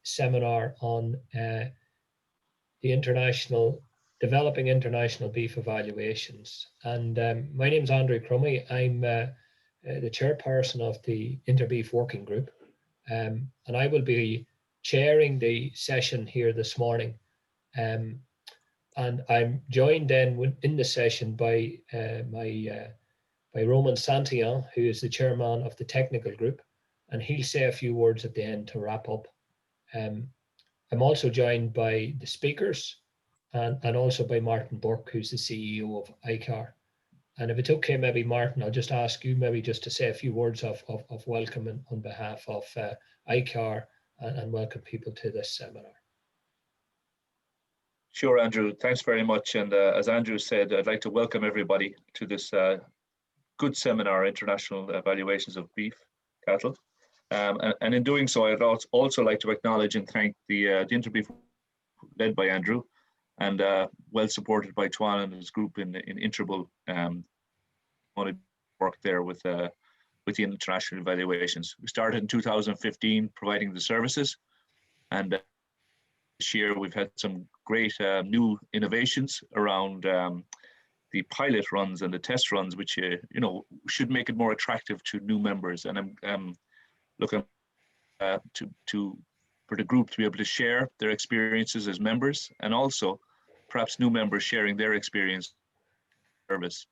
seminar on developing international beef evaluations. And my name is Andrew Crummy. I'm the chairperson of the Interbeef working group, and I will be chairing the session here this morning. And I'm joined then in the session by by Roman Santillon, who is the chairman of the technical group, and he'll say a few words at the end to wrap up. I'm also joined by the speakers and also by Martin Burke, who's the CEO of ICAR. And if it's okay, maybe Martin, I'll just ask you maybe just to say a few words of welcome on behalf of ICAR and welcome people to this seminar. Sure, Andrew, thanks very much. And as Andrew said, I'd like to welcome everybody to this good seminar, International Evaluations of Beef Cattle. And in doing so, I'd also like to acknowledge and thank the Interbeef led by Andrew and well supported by Tuan and his group in Interbeef work there with the international evaluations. We started in 2015 providing the services, and this year we've had some great new innovations around the pilot runs and the test runs, which should make it more attractive to new members. And I'm looking for the group to be able to share their experiences as members, and also perhaps new members sharing their experience service.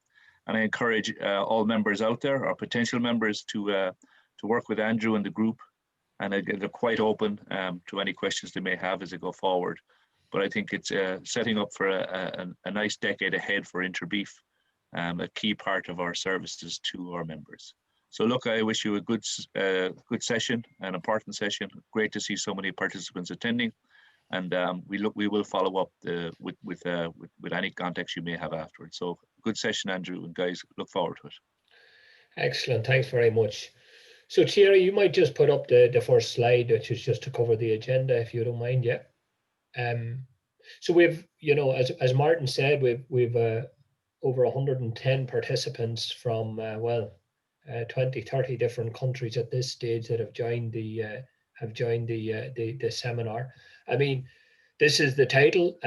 And I encourage all members out there, or potential members, to work with Andrew and the group, and they're quite open to any questions they may have as they go forward. But I think it's setting up for a nice decade ahead for Interbeef, a key part of our services to our members. So look, I wish you a good session, an important session. Great to see so many participants attending, and we will follow up with any contacts you may have afterwards. So good session, Andrew, and guys, look forward to it. Excellent, thanks very much. So Thierry, you might just put up the first slide, which is just to cover the agenda, if you don't mind. Yeah. So we've, as Martin said, we've over 110 participants from 20, 30 different countries at this stage that have joined the seminar. I mean, this is the title,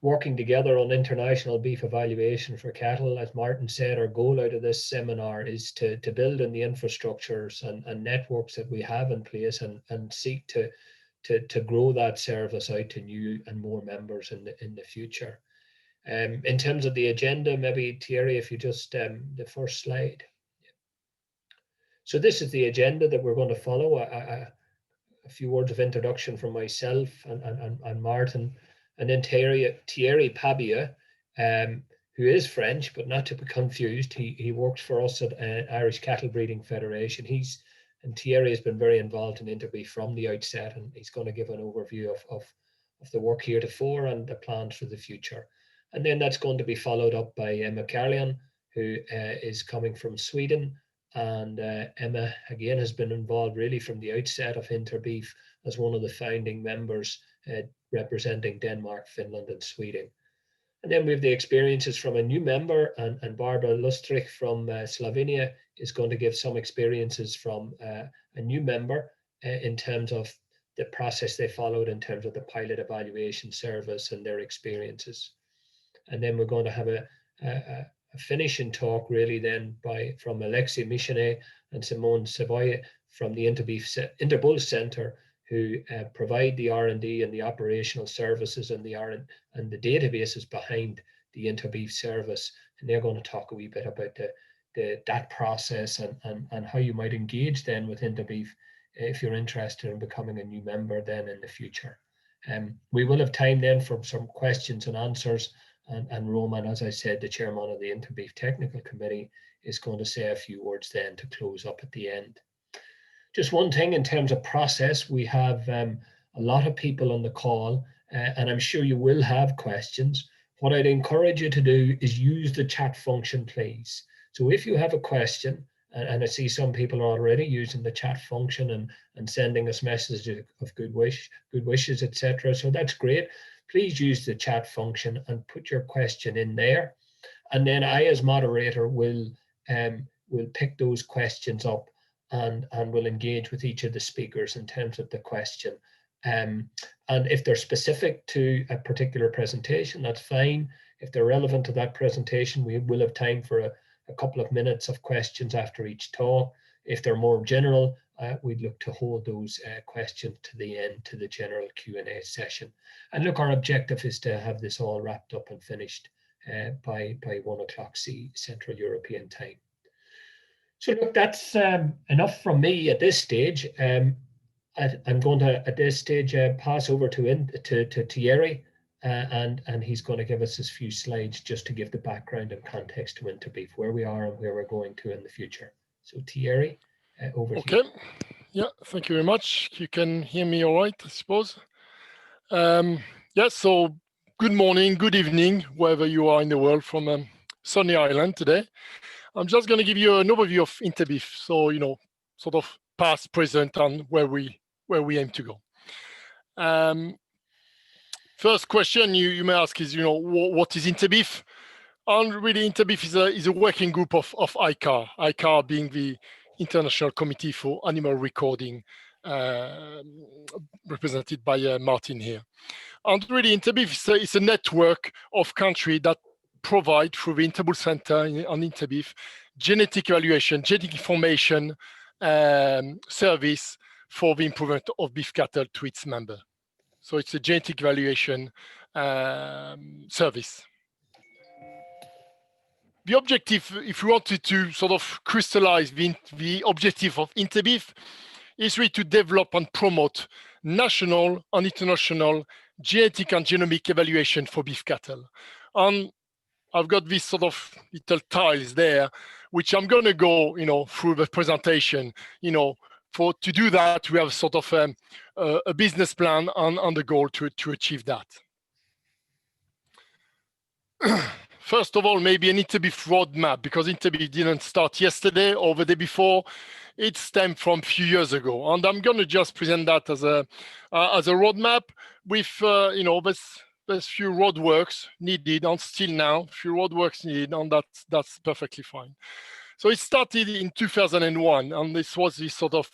working together on international beef evaluation for cattle. As Martin said, our goal out of this seminar is to build on the infrastructures and networks that we have in place and seek to grow that service out to new and more members in the future. In terms of the agenda, maybe Thierry, if you just the first slide. So this is the agenda that we're going to follow. A few words of introduction from myself and Martin, and then Thierry Pabia, who is French, but not to be confused. He works for us at Irish Cattle Breeding Federation. Thierry has been very involved in Interbeef from the outset, and he's going to give an overview of the work heretofore and the plans for the future. And then that's going to be followed up by Emma Carlion, who is coming from Sweden. And Emma, again, has been involved really from the outset of Interbeef as one of the founding members representing Denmark, Finland, and Sweden. And then we have the experiences from a new member, and Barbara Lustrich from Slovenia is going to give some experiences from a new member in terms of the process they followed in terms of the pilot evaluation service and their experiences. And then we're going to have a finishing talk really then from Alexei Michanet and Simone Savoy from the Interbull Center, who provide the R&D and the operational services and the databases behind the Interbeef service. And they're going to talk a wee bit about that process and how you might engage then with Interbeef if you're interested in becoming a new member then in the future. We will have time then for some questions and answers. And Roman, as I said, the chairman of the Interbeef Technical Committee, is going to say a few words then to close up at the end. Just one thing in terms of process, we have a lot of people on the call, and I'm sure you will have questions. What I'd encourage you to do is use the chat function, please. So if you have a question, and I see some people are already using the chat function and sending us messages of good wishes, etc. So that's great. Please use the chat function and put your question in there. And then I, as moderator, will pick those questions up and will engage with each of the speakers in terms of the question And if they're specific to a particular presentation, that's fine. If they're relevant to that presentation, we will have time for a couple of minutes of questions after each talk. If they're more general, we'd look to hold those questions to the end, to the general Q&A session. And look, our objective is to have this all wrapped up and finished by 1 o'clock Central European time. So look, that's enough from me at this stage. I'm going to, at this stage, pass over to Thierry, and he's going to give us his few slides just to give the background and context to Interbeef, where we are and where we're going to in the future. So Thierry, over to you. Okay. Yeah, thank you very much. You can hear me all right, I suppose. Yeah, so good morning, good evening, wherever you are in the world from sunny Ireland today. I'm just going to give you an overview of Interbeef, so sort of past, present, and where we aim to go. First question you may ask is, what is Interbeef? And really, Interbeef is a working group of ICAR. ICAR being the International Committee for Animal Recording, represented by Martin here. And really, Interbeef is a network of countries that provide through the Interbull Center on Interbeef genetic evaluation, genetic information service for the improvement of beef cattle to its member. So it's a genetic evaluation service. The objective, if we wanted to sort of crystallize the objective of Interbeef, is really to develop and promote national and international genetic and genomic evaluation for beef cattle. And I've got these sort of little tiles there, which I'm going to go, through the presentation. To do that, we have sort of a business plan and the goal to achieve that. First of all, maybe an Interbeef roadmap, because Interbeef didn't start yesterday or the day before. It stemmed from a few years ago, and I'm going to just present that as a roadmap with there's few roadworks needed, and still now few roadworks needed, and that's perfectly fine. So it started in 2001, and this was this sort of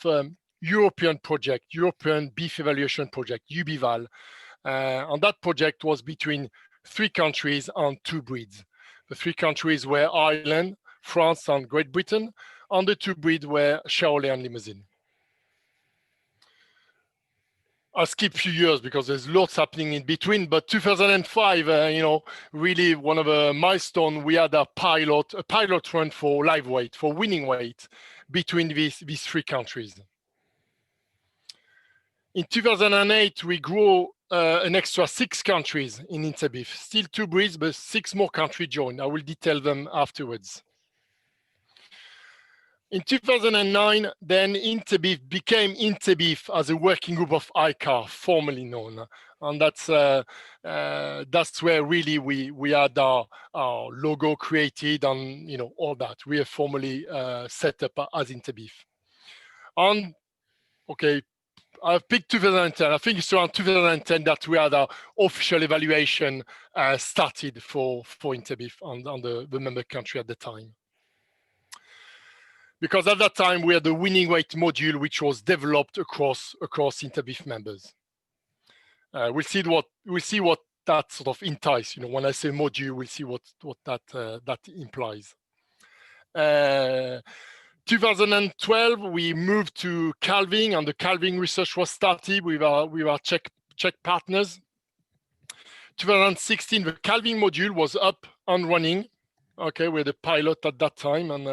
European project, European Beef Evaluation Project, UBEVAL, and that project was between 3 countries and 2 breeds. The 3 countries were Ireland, France, and Great Britain, and the 2 breeds were Charolais and Limousin. I'll skip a few years because there's lots happening in between, but 2005, really one of the milestones, we had a pilot run for live weight, for winning weight between these 3 countries. In 2008, we grew an extra 6 countries in Interbeef. Still 2 breeds, but 6 more countries joined. I will detail them afterwards. In 2009, then Interbeef became Interbeef as a working group of ICAR, formerly known, and that's where really we had our logo created and all that. We are formally set up as Interbeef. And okay, I've picked 2010. I think it's around 2010 that we had our official evaluation started for Interbeef on the member country at the time. Because at that time we had the winning weight module, which was developed across Interbeef members. We'll see what that sort of entices. When I say module, we'll see what that implies. 2012, we moved to calving, and the calving research was started with our Czech partners. 2016, the calving module was up and running. Okay, we had a pilot at that time, and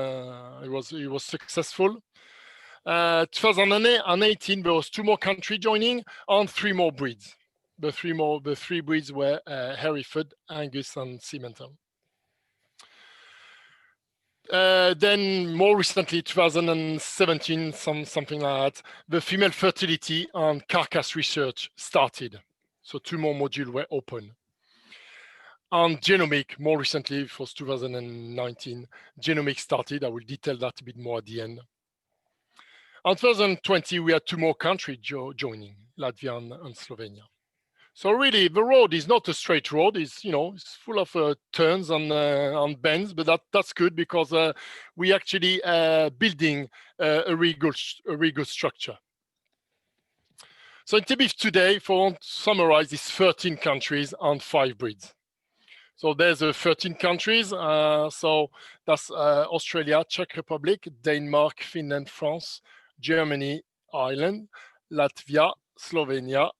it was successful. 2018, there was 2 more countries joining and 3 more breeds. The 3 breeds were Hereford, Angus, and Simmental. Then more recently, 2017, something like that, the female fertility and carcass research started. So 2 more modules were open. And genomic, more recently, it was 2019, genomic started. I will detail that a bit more at the end. In 2020, we had 2 more countries joining, Latvia and Slovenia. So really, the road is not a straight road. It's it's full of turns and bends, but that's good because we actually building a really good structure. So Interbeef today, for to summarize, is 13 countries and 5 breeds. So there's 13 countries. So that's Australia, Czech Republic, Denmark, Finland, France, Germany, Ireland, Latvia, Slovenia.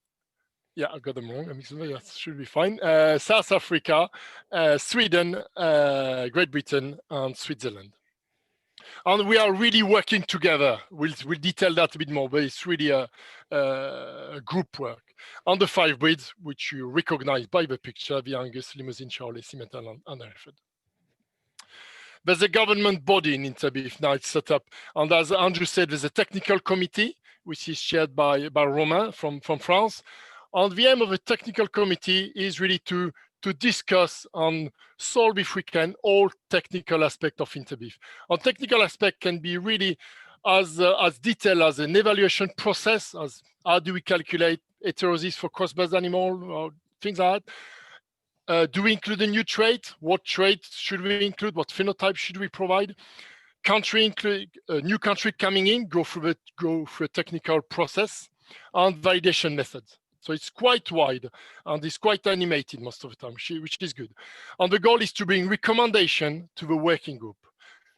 Yeah, I got them wrong. That should be fine. South Africa, Sweden, Great Britain, and Switzerland. And we are really working together. We'll detail that a bit more, but it's really a group work. On the 5 breeds, which you recognize by the picture, the Angus, Limousin, Charolais, Simmental, and Hereford. There's a government body in Interbeef now, it's set up. And as Andrew said, there's a technical committee, which is chaired by Romain from France. And the aim of the technical committee is really to discuss and solve, if we can, all technical aspects of Interbeef. Our technical aspect can be really as detailed as an evaluation process, as how do we calculate heterosis for cross-based animal, or things like that. Do we include a new trait? What trait should we include? What phenotype should we provide? Country include a new country coming in, go through a technical process, and validation methods. So it's quite wide and it's quite animated most of the time, which is good. And the goal is to bring recommendation to the working group.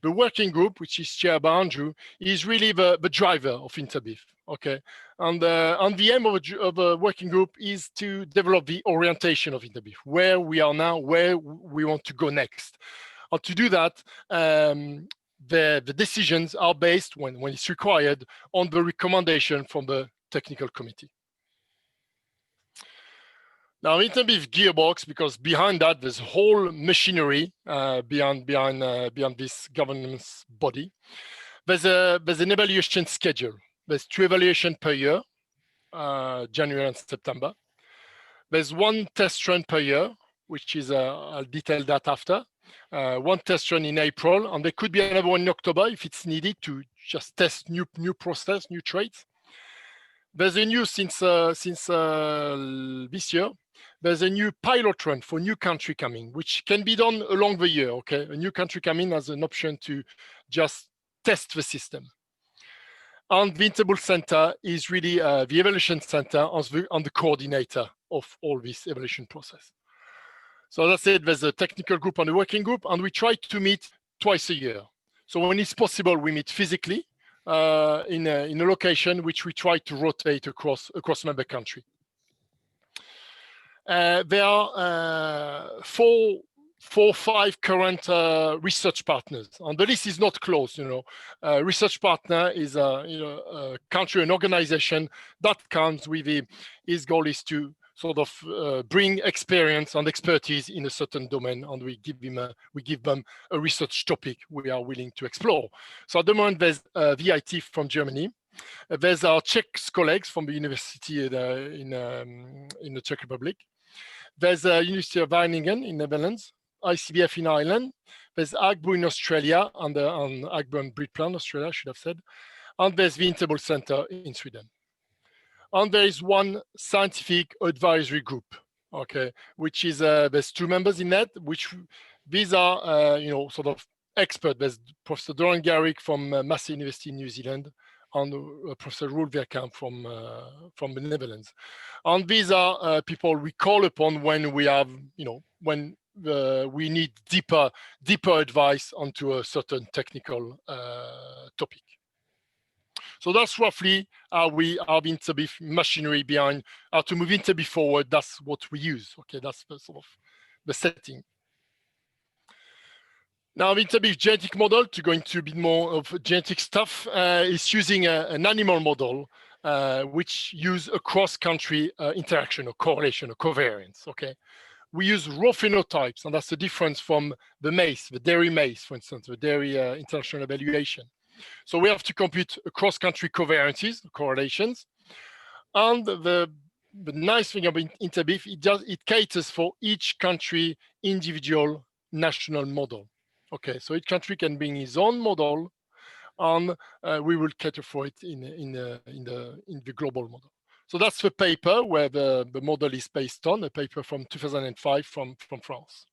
The working group, which is chaired by Andrew, is really the driver of Interbeef. Okay, and the aim of a working group is to develop the orientation of Interbeef, where we are now, where we want to go next. And to do that, the decisions are based, when it's required, on the recommendation from the technical committee. Now, Interbeef gearbox, because behind that there's whole machinery beyond this governance body. There's an evaluation schedule. There's 2 evaluations per year, January and September. There's 1 test run per year, which is I'll detail that after. 1 test run in April, and there could be another one in October if it's needed to just test new process, new traits. There's a new since this year. There's a new pilot run for new country coming, which can be done along the year. Okay, a new country coming has an option to just test the system. And the Interbeef Center is really the evaluation center and the coordinator of all this evaluation process. So as I said, there's a technical group and a working group, and we try to meet twice a year. So when it's possible, we meet physically in a location which we try to rotate across member country. There are 4 or 5 current research partners, and the list is not closed. Research partner is a country, an organization that comes with his goal is to sort of bring experience and expertise in a certain domain, and we give them a research topic we are willing to explore. So at the moment, there's VIT from Germany. There's our Czech colleagues from the university in the Czech Republic. There's University of Wageningen in Netherlands, ICBF in Ireland. There's AGBU in Australia, and AGBU and Breedplan Australia, I should have said. And there's the Interbeef Center in Sweden. And there is 1 scientific advisory group, okay, which is there's 2 members in that, which these are sort of experts. There's Professor Doran Garrick from Massey University in New Zealand, and Professor Roel Verkamp from the Netherlands. And these are people we call upon when we have, when we need deeper advice onto a certain technical topic. So that's roughly how we have Interbeef machinery behind how to move Interbeef forward. That's what we use. Okay, that's the sort of the setting. Now, the Interbeef genetic model, to go into a bit more of genetic stuff, is using an animal model which use a cross-country interaction or correlation or covariance. Okay, we use raw phenotypes, and that's the difference from the MACE, the dairy MACE, for instance, the dairy international evaluation. So we have to compute cross-country covariances, correlations, and the nice thing about Interbeef, it caters for each country individual national model. Okay, so each country can bring his own model, and we will cater for it in the global model. So that's the paper where the model is based on, a paper from 2005 from France.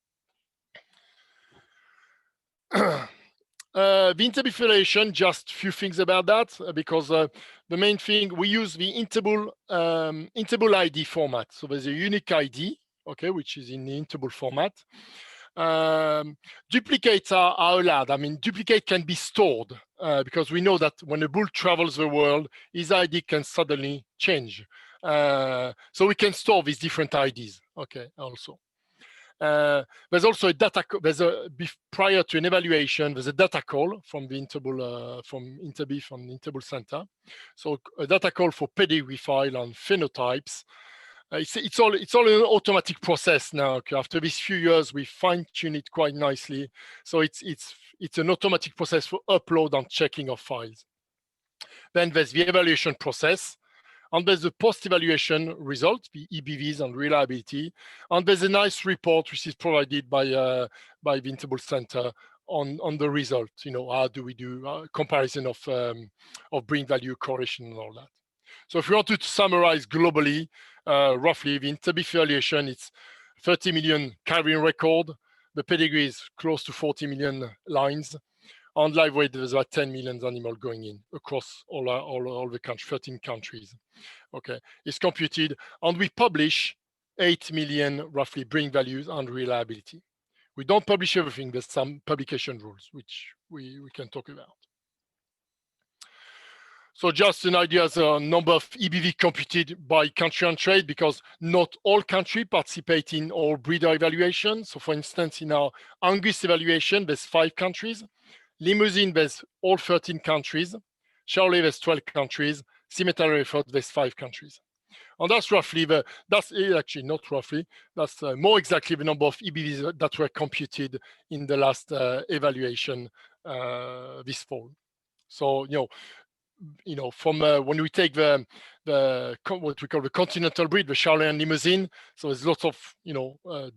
The Interbeef evaluation, just a few things about that, because the main thing, we use the Interbull ID format. So there's a unique ID, okay, which is in the Interbull format. Duplicates are allowed. I mean, duplicate can be stored because we know that when a bull travels the world, his ID can suddenly change. So we can store these different IDs, okay, also. There's also a data, prior to an evaluation, there's a data call from the Interbull, from Interbeef and Interbull Center. So a data call for pedigree file and phenotypes. It's all an automatic process now. Okay? After these few years, we fine-tune it quite nicely. So it's an automatic process for upload and checking of files. Then there's the evaluation process. And there's the post-evaluation result, the EBVs and reliability. And there's a nice report which is provided by the Interbull Center on the result. You know, how do we do comparison of breeding value, correlation, and all that. So if we want to summarize globally, roughly the Interbeef evaluation, it's 30 million calving record. The pedigree is close to 40 million lines. On live weight, there's about 10 million animals going in across all the countries, 13 countries. Okay, it's computed, and we publish 8 million roughly breeding values and reliability. We don't publish everything. There's some publication rules which we can talk about. So just an idea as a number of EBV computed by country and trade, because not all countries participate in all breeder evaluation. So for instance, in our Angus evaluation, there's 5 countries. Limousin, there's all 13 countries. Charolais, there's 12 countries. Cemetery effort, there's 5 countries. And that's roughly that's actually not roughly, that's more exactly the number of EBVs that were computed in the last evaluation this fall. So, you know, from when we take the what we call the continental breed, the Charolais and Limousin, so there's lots of,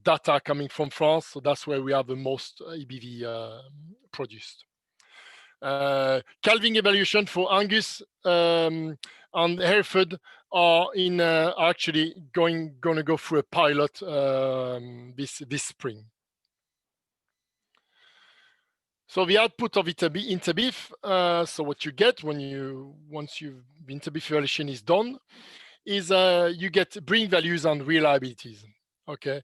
data coming from France. So that's where we have the most EBV produced. Calving evaluation for Angus and Hereford are actually going to go through a pilot this spring. So the output of Interbeef, so what you get once the Interbeef evaluation is done, is you get breeding values and reliabilities. Okay.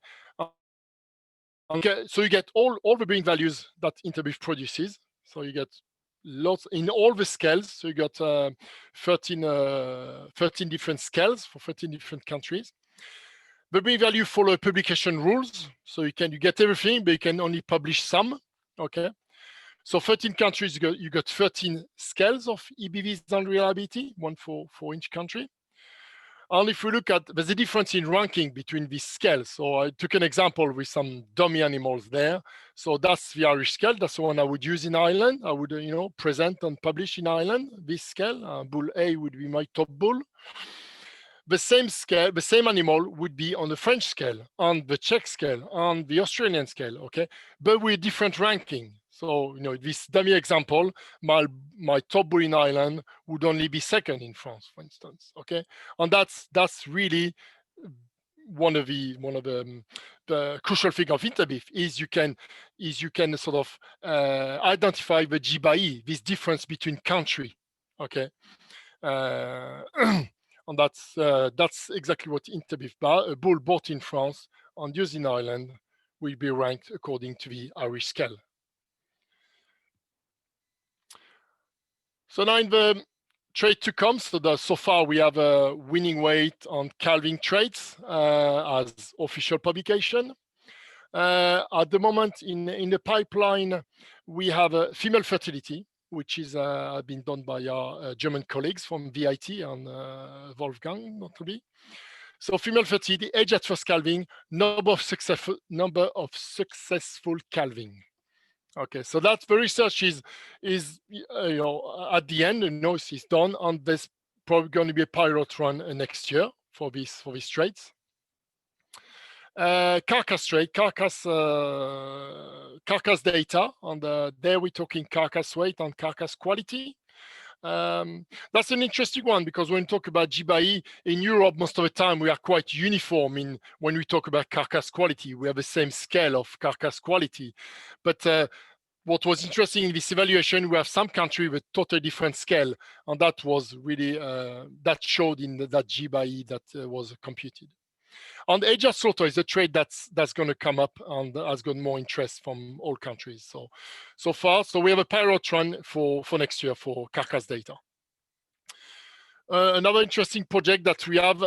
Okay, so you get all the breeding values that Interbeef produces. So you get lots in all the scales. So you got 13 different scales for 13 different countries. The breeding value follow publication rules. So you get everything, but you can only publish some. Okay. So 13 countries, you got 13 scales of EBVs and reliability, one for each country. And if we look at, there's a difference in ranking between these scales. So I took an example with some dummy animals there. So that's the Irish scale. That's the one I would use in Ireland. I would, present and publish in Ireland, this scale. Bull A would be my top bull. The same scale, the same animal would be on the French scale, on the Czech scale, on the Australian scale, okay? But with different ranking. So, this dummy example, my top bull in Ireland would only be second in France, for instance, okay? And that's really one of the crucial thing of Interbeef is you can sort of identify the G by E, this difference between country, okay? And that's exactly what Interbeef a bull bought in France and used in Ireland will be ranked according to the Irish scale. So now in the trait to come, so far we have a winning weight on calving traits as official publication. At the moment in the pipeline, we have a female fertility, which is been done by our German colleagues from VIT and Wolfgang, notably. So female fertility, age at first calving, number of successful calving. Okay, so that's the research is at the end, it's done, and there's probably going to be a pilot run next year for these traits. Carcass trait, carcass data, and there we're talking carcass weight and carcass quality. That's an interesting one because when we talk about G by E in Europe, most of the time we are quite uniform in when we talk about carcass quality. We have the same scale of carcass quality, but what was interesting in this evaluation, we have some country with totally different scale, and that was really that showed in that G by E that was computed. And Asia slaughter is a trade that's going to come up and has got more interest from all countries. So far, we have a pilot run for next year for carcass data. Another interesting project that we have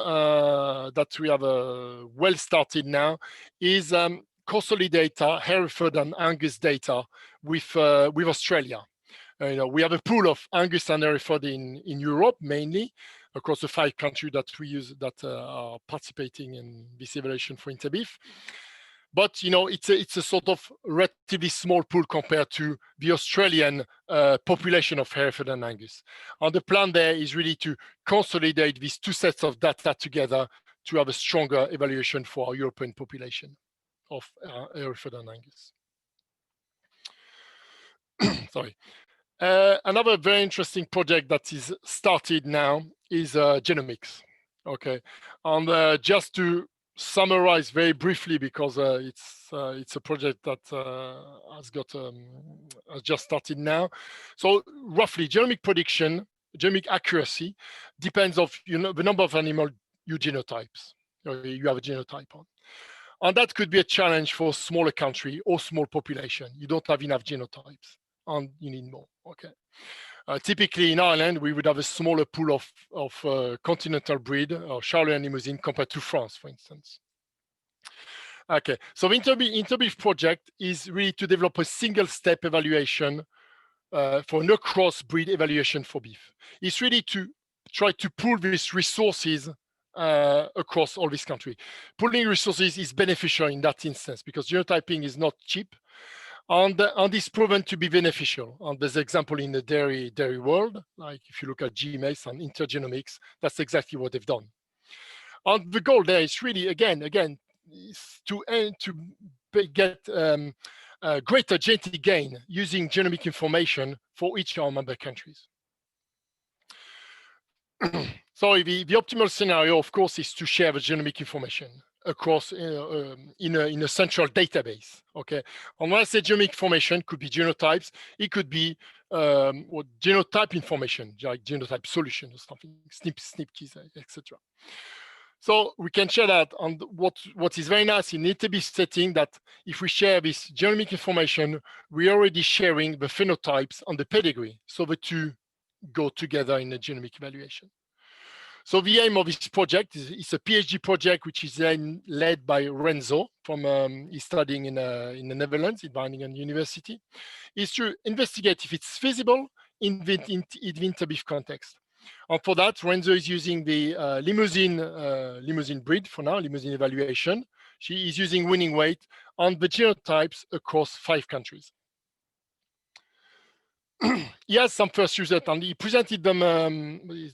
well started now is consolidate Hereford and Angus data with Australia. We have a pool of Angus and Hereford in Europe mainly, across the 5 countries that we use that are participating in this evaluation for Interbeef. But it's a sort of relatively small pool compared to the Australian population of Hereford and Angus. And the plan there is really to consolidate these 2 sets of data together to have a stronger evaluation for our European population of Hereford and Angus. Sorry. Another very interesting project that is started now is genomics. Okay, and just to summarize very briefly, because it's a project that has just started now. So roughly, genomic prediction, genomic accuracy depends of the number of animal you genotypes. You have a genotype on. And that could be a challenge for a smaller country or small population. You don't have enough genotypes and you need more. Okay. Typically in Ireland, we would have a smaller pool of continental breed or Charolais and Limousin compared to France, for instance. Okay, so the Interbeef project is really to develop a single-step evaluation for no cross-breed evaluation for beef. It's really to try to pool these resources across all this country. Pooling resources is beneficial in that instance because genotyping is not cheap. And it's proven to be beneficial. And there's an example in the dairy world, like if you look at GMACE and Intergenomics, that's exactly what they've done. And the goal there is really, again, is to get greater genetic gain using genomic information for each of our member countries. So the optimal scenario, of course, is to share the genomic information across in a central database. Okay, and when I say genomic information, could be genotypes, it could be genotype information, like genotype solution or something, SNP keys, etc. So we can share that. And what is very nice in Interbeef setting that if we share this genomic information, we're already sharing the phenotypes and the pedigree, so the 2 go together in a genomic evaluation. So the aim of this project is a PhD project, which is then led by Renzo he's studying in the Netherlands, at Wageningen University, is to investigate if it's feasible in the Interbeef context. And for that, Renzo is using the Limousin breed for now, Limousin evaluation. She is using winning weight on the genotypes across 5 countries. He has some first results, and he presented them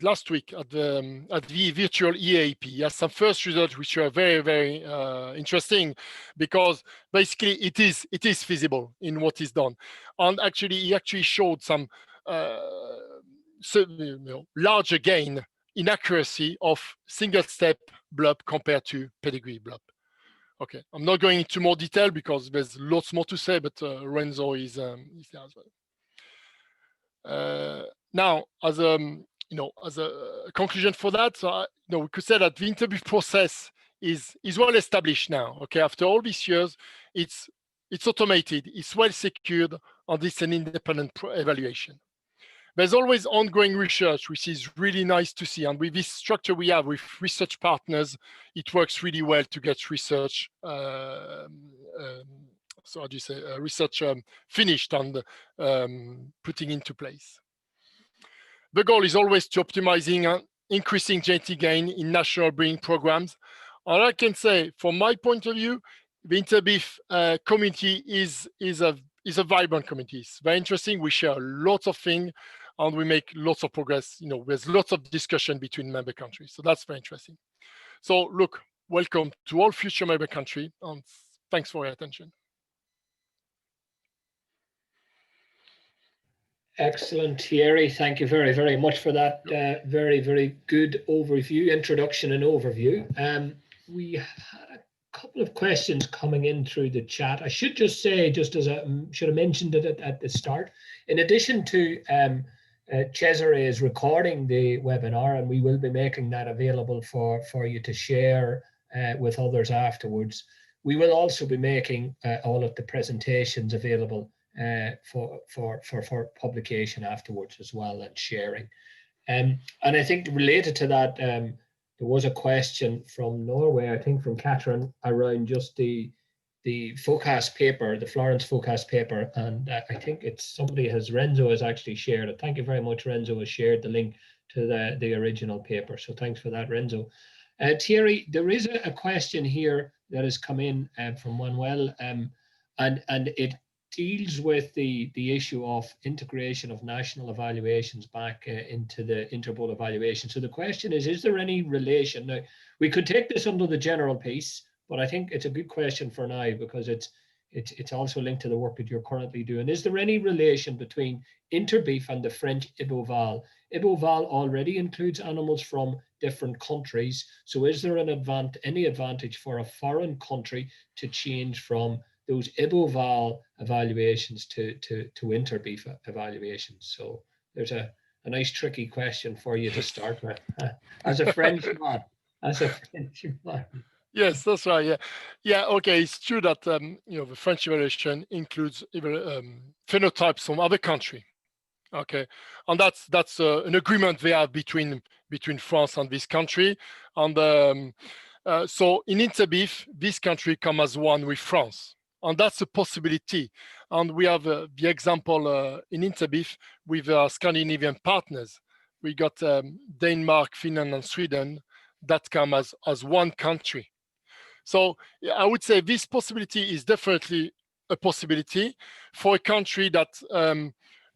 last week at the virtual EAP. He has some first results which are very, very interesting because basically it is feasible in what is done. And actually, he actually showed some larger gain in accuracy of single-step blood compared to pedigree blood. Okay, I'm not going into more detail because there's lots more to say, but Renzo is there as well. Now, as a conclusion for that, we could say that the Interbeef process is well established now. Okay, after all these years, it's automated, it's well secured, and it's an independent evaluation. There's always ongoing research, which is really nice to see. And with this structure we have with research partners, it works really well to get research research finished and putting into place. The goal is always to optimizing and increasing genetic gain in national breeding programs. And I can say, from my point of view, the Interbeef community is a vibrant community. It's very interesting. We share lots of things and we make lots of progress. There's lots of discussion between member countries. So that's very interesting. So look, welcome to all future member countries, and thanks for your attention. Excellent, Thierry. Thank you very, very much for that very, very good overview, introduction and overview. We had a couple of questions coming in through the chat. I should just say, just as I should have mentioned it at the start, in addition to Cesare is recording the webinar, and we will be making that available for you to share with others afterwards. We will also be making all of the presentations available for publication afterwards as well, and sharing. And I think related to that, there was a question from Norway, I think from Catherine, around just the FOCAS paper, the Florence FOCAS paper, and I think it's somebody Renzo has actually shared it. Thank you very much, Renzo has shared the link to the original paper. So thanks for that, Renzo. Thierry, there is a question here that has come in from Manuel, and it deals with the issue of integration of national evaluations back into the Interbowl evaluation. So the question is there any relation? Now, we could take this under the general piece, but I think it's a good question for now because it's also linked to the work that you're currently doing. Is there any relation between Interbeef and the French IBOVAL? IBOVAL already includes animals from different countries. So is there any advantage for a foreign country to change from those IBOVAL evaluations to Interbeef evaluations? So there's a nice tricky question for you to start with. As a Frenchman, Yes, that's right. Yeah. Okay, it's true that the French evaluation includes phenotypes from other country. Okay, and that's an agreement they have between France and this country. And so in Interbeef, this country come as one with France, and that's a possibility. And we have the example in Interbeef with our Scandinavian partners. We got Denmark, Finland, and Sweden that come as one country. So I would say this possibility is definitely a possibility for a country that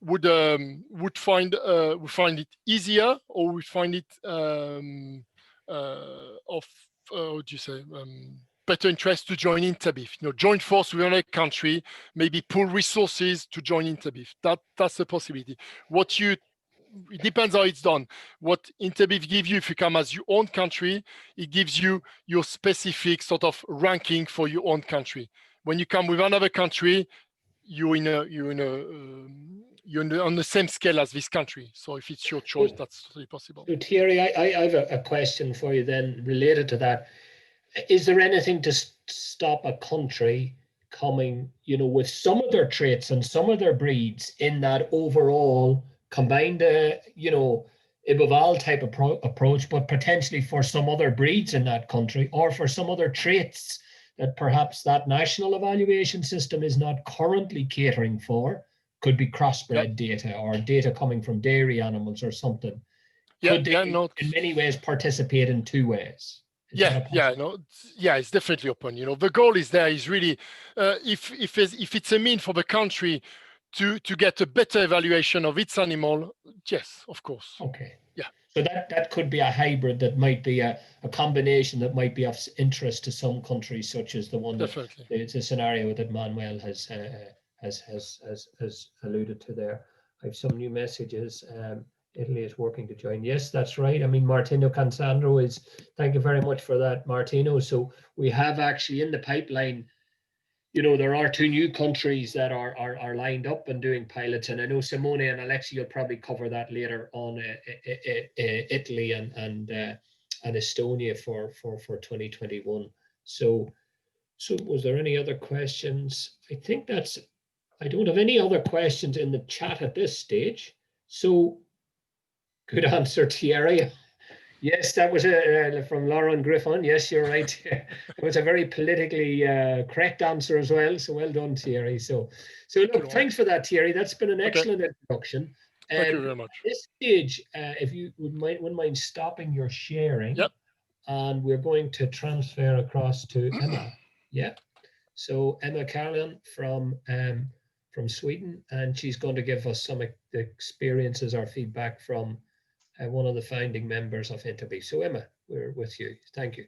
would find it easier, or would find it better interest to join Interbeef. Join force with another country, maybe pool resources to join Interbeef. That's a possibility. It depends how it's done. What Interbeef gives you if you come as your own country, it gives you your specific sort of ranking for your own country. When you come with another country, you're on the same scale as this country. So if it's your choice, that's totally possible. So Thierry, I have a question for you then related to that. Is there anything to stop a country coming, with some of their traits and some of their breeds in that overall combined, IBOVAL type approach, but potentially for some other breeds in that country, or for some other traits that perhaps that national evaluation system is not currently catering for? Could be crossbred data or data coming from dairy animals or something. Could they in many ways participate in two ways? It's definitely open. The goal is really if it's a mean for the country to get a better evaluation of its animal, yes, of course. Okay. Yeah. So that could be a hybrid, that might be a combination that might be of interest to some countries, such as the one definitely. It's a scenario that Manuel has alluded to there. I have some new messages. Italy is working to join. Yes, that's right. I mean, Martino Cansandro thank you very much for that, Martino. So we have actually in the pipeline, there are two new countries that are lined up and doing pilots. And I know Simone and Alexi will probably cover that later on, Italy and Estonia for 2021. So was there any other questions? I think I don't have any other questions in the chat at this stage. So good answer, Thierry. Yes, that was from Lauren Griffin. Yes, you're right. It was a very politically correct answer as well. So well done, Thierry. So look, thanks for that, Thierry. That's been an excellent introduction. Thank you very much. At this stage, if you wouldn't mind stopping your sharing, and we're going to transfer across to Emma. Yeah. So Emma Carolan from Sweden, and she's going to give us some experiences or feedback from one of the founding members of Interbeef. So Emma, we're with you. Thank you.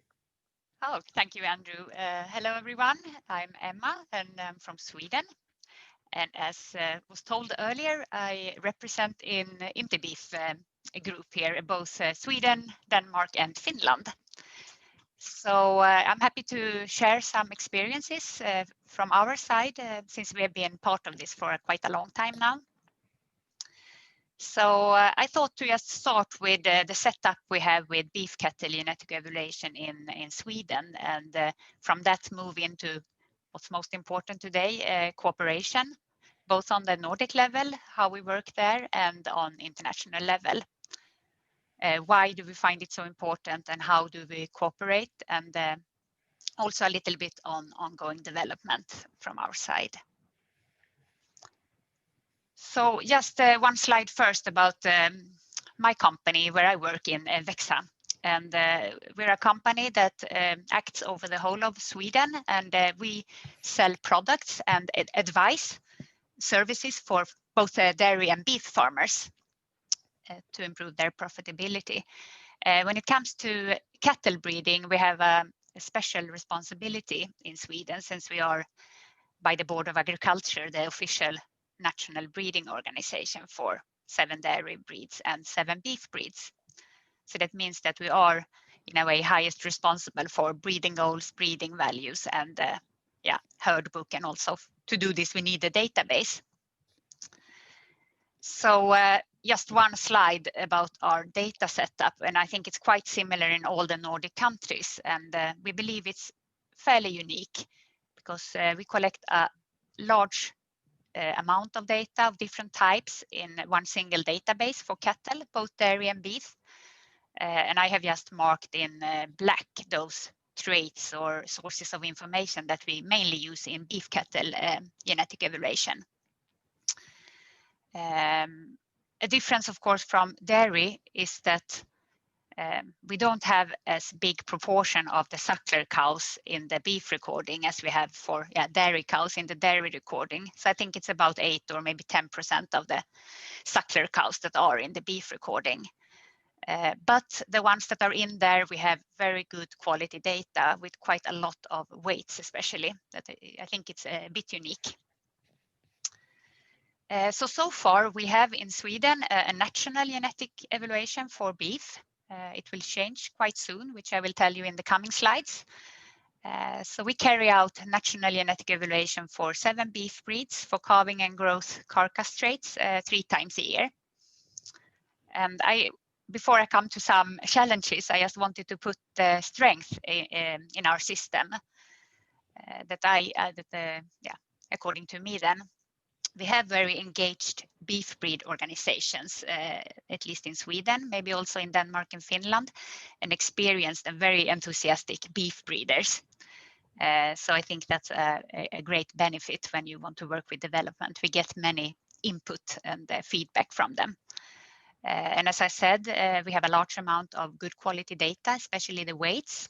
Oh, thank you, Andrew. Hello, everyone. I'm Emma, and I'm from Sweden. And as was told earlier, I represent in Interbeef group here, both Sweden, Denmark, and Finland. So I'm happy to share some experiences from our side since we have been part of this for quite a long time now. So I thought to just start with the setup we have with beef cattle genetic evaluation in Sweden, and from that move into what's most important today, cooperation, both on the Nordic level, how we work there, and on international level. Why do we find it so important and how do we cooperate, and also a little bit on ongoing development from our side. So just one slide first about my company where I work in, Vexa. And we're a company that acts over the whole of Sweden, and we sell products and advice services for both dairy and beef farmers to improve their profitability. When it comes to cattle breeding, we have a special responsibility in Sweden since we are, by the Board of Agriculture, the official national breeding organization for 7 dairy breeds and 7 beef breeds. So that means that we are, in a way, highest responsible for breeding goals, breeding values, and herd book. And also to do this, we need a database. So just one slide about our data setup, and I think it's quite similar in all the Nordic countries, and we believe it's fairly unique because we collect a large amount of data of different types in one single database for cattle, both dairy and beef. And I have just marked in black those traits or sources of information that we mainly use in beef cattle genetic evaluation. A difference, of course, from dairy is that we don't have as big proportion of the suckler cows in the beef recording as we have for dairy cows in the dairy recording. So I think it's about 8 or maybe 10% of the suckler cows that are in the beef recording. But the ones that are in there, we have very good quality data with quite a lot of weights, especially. That I think it's a bit unique. So far, we have in Sweden a national genetic evaluation for beef. It will change quite soon, which I will tell you in the coming slides. So we carry out national genetic evaluation for 7 beef breeds for calving and growth carcass traits 3 times a year. And before I come to some challenges, I just wanted to put the strength in our system according to me then. We have very engaged beef breed organizations, at least in Sweden, maybe also in Denmark and Finland, and experienced and very enthusiastic beef breeders. So I think that's a great benefit when you want to work with development. We get many input and feedback from them. And as I said, we have a large amount of good quality data, especially the weights.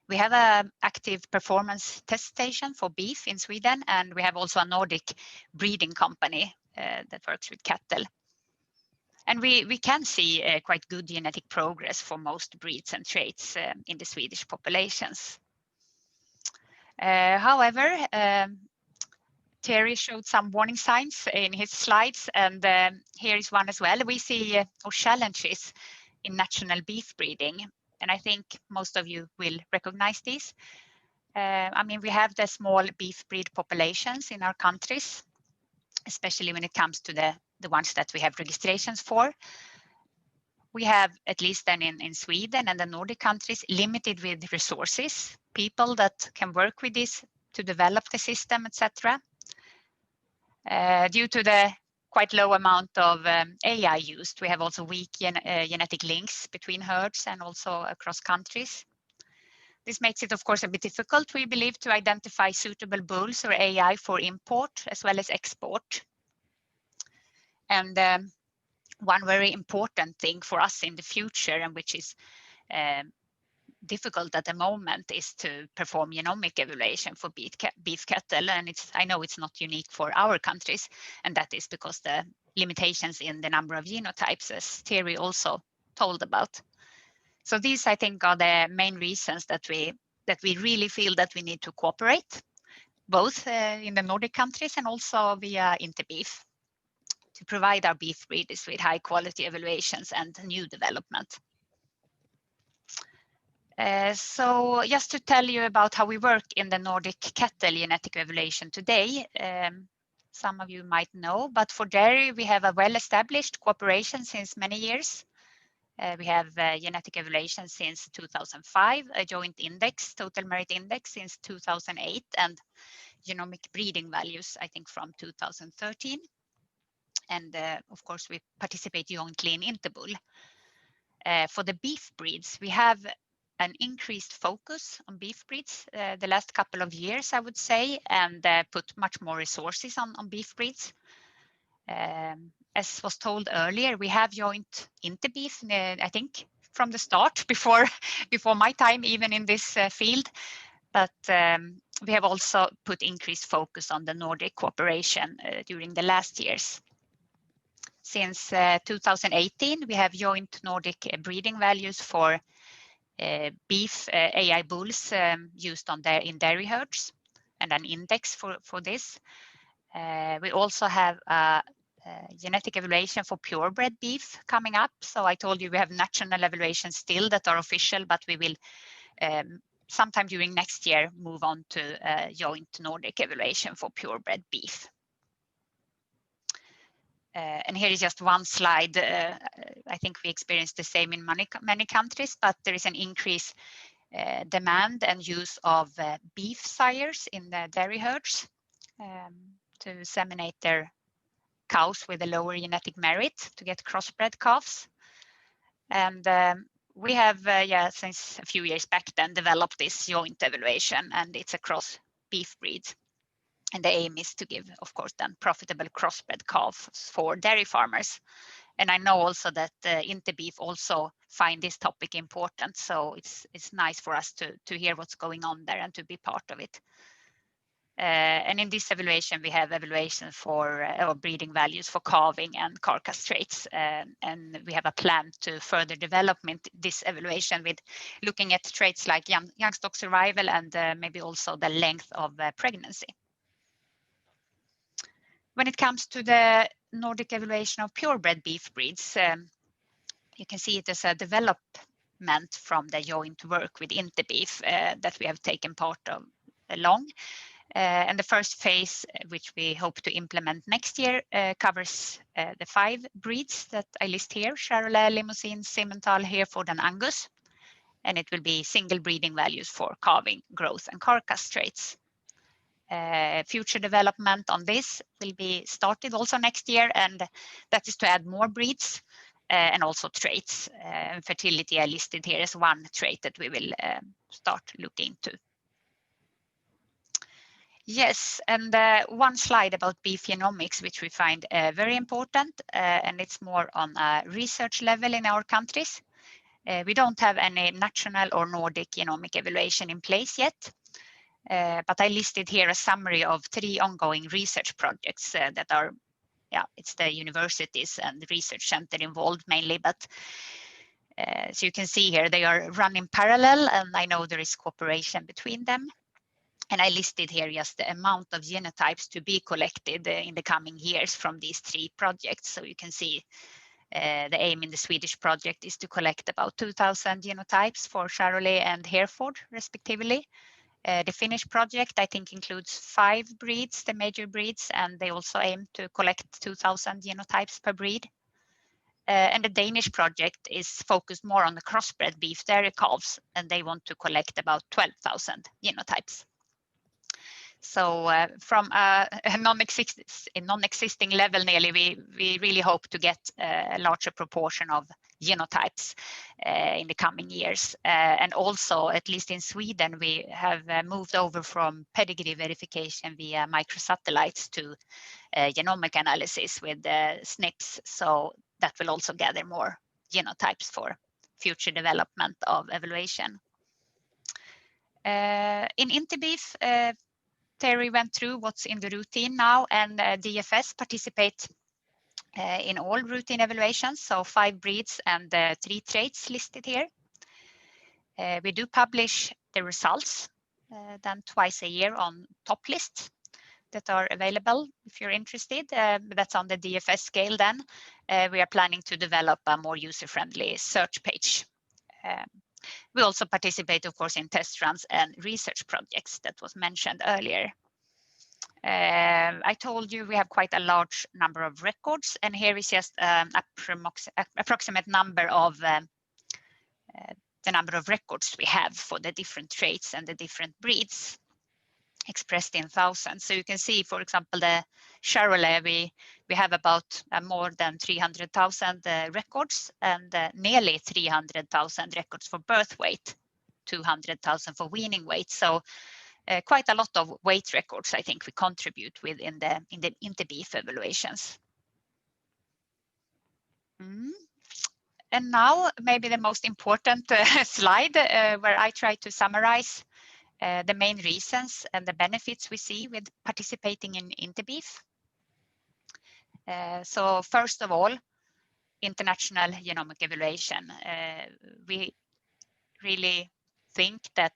We have an active performance test station for beef in Sweden, and we have also a Nordic breeding company that works with cattle. And we can see quite good genetic progress for most breeds and traits in the Swedish populations. However, Terry showed some warning signs in his slides, and here is one as well. We see challenges in national beef breeding, and I think most of you will recognize these. I mean, we have the small beef breed populations in our countries, especially when it comes to the ones that we have registrations for. We have, at least then in Sweden and the Nordic countries, limited with resources, people that can work with this to develop the system, etc. Due to the quite low amount of AI used, we have also weak genetic links between herds and also across countries. This makes it, of course, a bit difficult, we believe, to identify suitable bulls or AI for import as well as export. And one very important thing for us in the future, and which is difficult at the moment, is to perform genomic evaluation for beef cattle. And I know it's not unique for our countries, and that is because the limitations in the number of genotypes, as Terry also told about. So these, I think, are the main reasons that we really feel that we need to cooperate, both in the Nordic countries and also via Interbeef, to provide our beef breeders with high quality evaluations and new development. So just to tell you about how we work in the Nordic cattle genetic evaluation today, some of you might know, but for dairy, we have a well-established cooperation since many years. We have genetic evaluation since 2005, a joint index, total merit index since 2008, and genomic breeding values, I think, from 2013. And of course, we participate jointly in Interbeef. For the beef breeds, we have an increased focus on beef breeds the last couple of years, I would say, and put much more resources on beef breeds. As was told earlier, we have joined Interbeef, I think, from the start, before my time even in this field. But we have also put increased focus on the Nordic cooperation during the last years. Since 2018, we have joint Nordic breeding values for beef AI bulls used in dairy herds, and an index for this. We also have a genetic evaluation for purebred beef coming up. So I told you we have national evaluations still that are official, but we will sometime during next year move on to joint Nordic evaluation for purebred beef. And here is just one slide. I think we experienced the same in many countries, but there is an increased demand and use of beef sires in the dairy herds to inseminate their cows with a lower genetic merit to get crossbred calves. And we have, since a few years back then, developed this joint evaluation, and it's across beef breeds. And the aim is to give, of course, then profitable crossbred calves for dairy farmers. And I know also that Interbeef also find this topic important. So it's nice for us to hear what's going on there and to be part of it. And in this evaluation, we have evaluation for breeding values for calving and carcass traits. And we have a plan to further development this evaluation with looking at traits like young stock survival and maybe also the length of pregnancy. When it comes to the Nordic evaluation of purebred beef breeds, you can see it as a development from the joint work with Interbeef that we have taken part of along. And the first phase, which we hope to implement next year, covers the 5 breeds that I list here: Charolais, Limousin, Simmental, Hereford, and Angus. And it will be single breeding values for calving, growth, and carcass traits. Future development on this will be started also next year, and that is to add more breeds and also traits. Fertility I listed here as one trait that we will start looking into. Yes, and one slide about beef genomics, which we find very important, and it's more on a research level in our countries. We don't have any national or Nordic genomic evaluation in place yet. But I listed here a summary of 3 ongoing research projects that are, it's the universities and the research center involved mainly, but so you can see here they are running parallel, and I know there is cooperation between them. And I listed here just the amount of genotypes to be collected in the coming years from these 3 projects. So you can see the aim in the Swedish project is to collect about 2,000 genotypes for Charolais and Hereford, respectively. The Finnish project, I think, includes 5 breeds, the major breeds, and they also aim to collect 2,000 genotypes per breed. And the Danish project is focused more on the crossbred beef dairy calves, and they want to collect about 12,000 genotypes. So from a non-existing level nearly, we really hope to get a larger proportion of genotypes in the coming years. And also, at least in Sweden, we have moved over from pedigree verification via microsatellites to genomic analysis with SNPs. So that will also gather more genotypes for future development of evaluation. In Interbeef, Terry went through what's in the routine now, and DFS participate in all routine evaluations, so 5 breeds and 3 traits listed here. We do publish the results then twice a year on top lists that are available if you're interested. That's on the DFS scale then. We are planning to develop a more user-friendly search page. We also participate, of course, in test runs and research projects that was mentioned earlier. I told you we have quite a large number of records, and here is just an approximate number of the number of records we have for the different traits and the different breeds, expressed in thousands. So you can see, for example, the Charolais, we have about more than 300,000 records, and nearly 300,000 records for birth weight, 200,000 for weaning weight. So quite a lot of weight records I think we contribute with in the Interbeef evaluations. And now maybe the most important slide where I try to summarize the main reasons and the benefits we see with participating in Interbeef. So first of all, international genomic evaluation. We really think that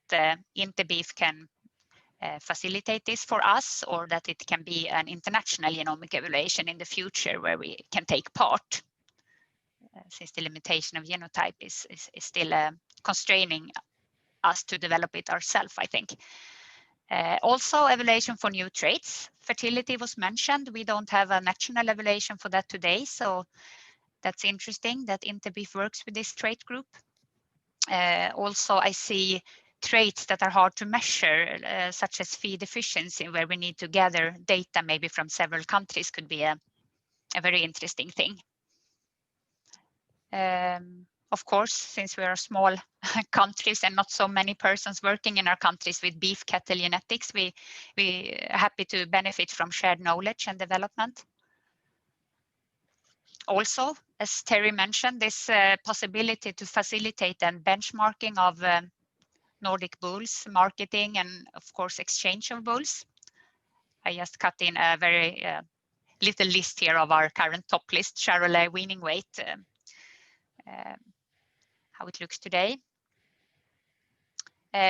Interbeef can facilitate this for us, or that it can be an international genomic evaluation in the future where we can take part, since the limitation of genotype is still constraining us to develop it ourselves, I think. Also, evaluation for new traits. Fertility was mentioned. We don't have a national evaluation for that today, so that's interesting that Interbeef works with this trait group. Also, I see traits that are hard to measure, such as feed efficiency, where we need to gather data maybe from several countries, could be a very interesting thing. Of course, since we are small countries and not so many persons working in our countries with beef cattle genetics, we are happy to benefit from shared knowledge and development. Also, as Terry mentioned, this possibility to facilitate and benchmarking of Nordic bulls, marketing, and of course exchange of bulls. I just cut in a very little list here of our current top list, Charolais weaning weight, how it looks today.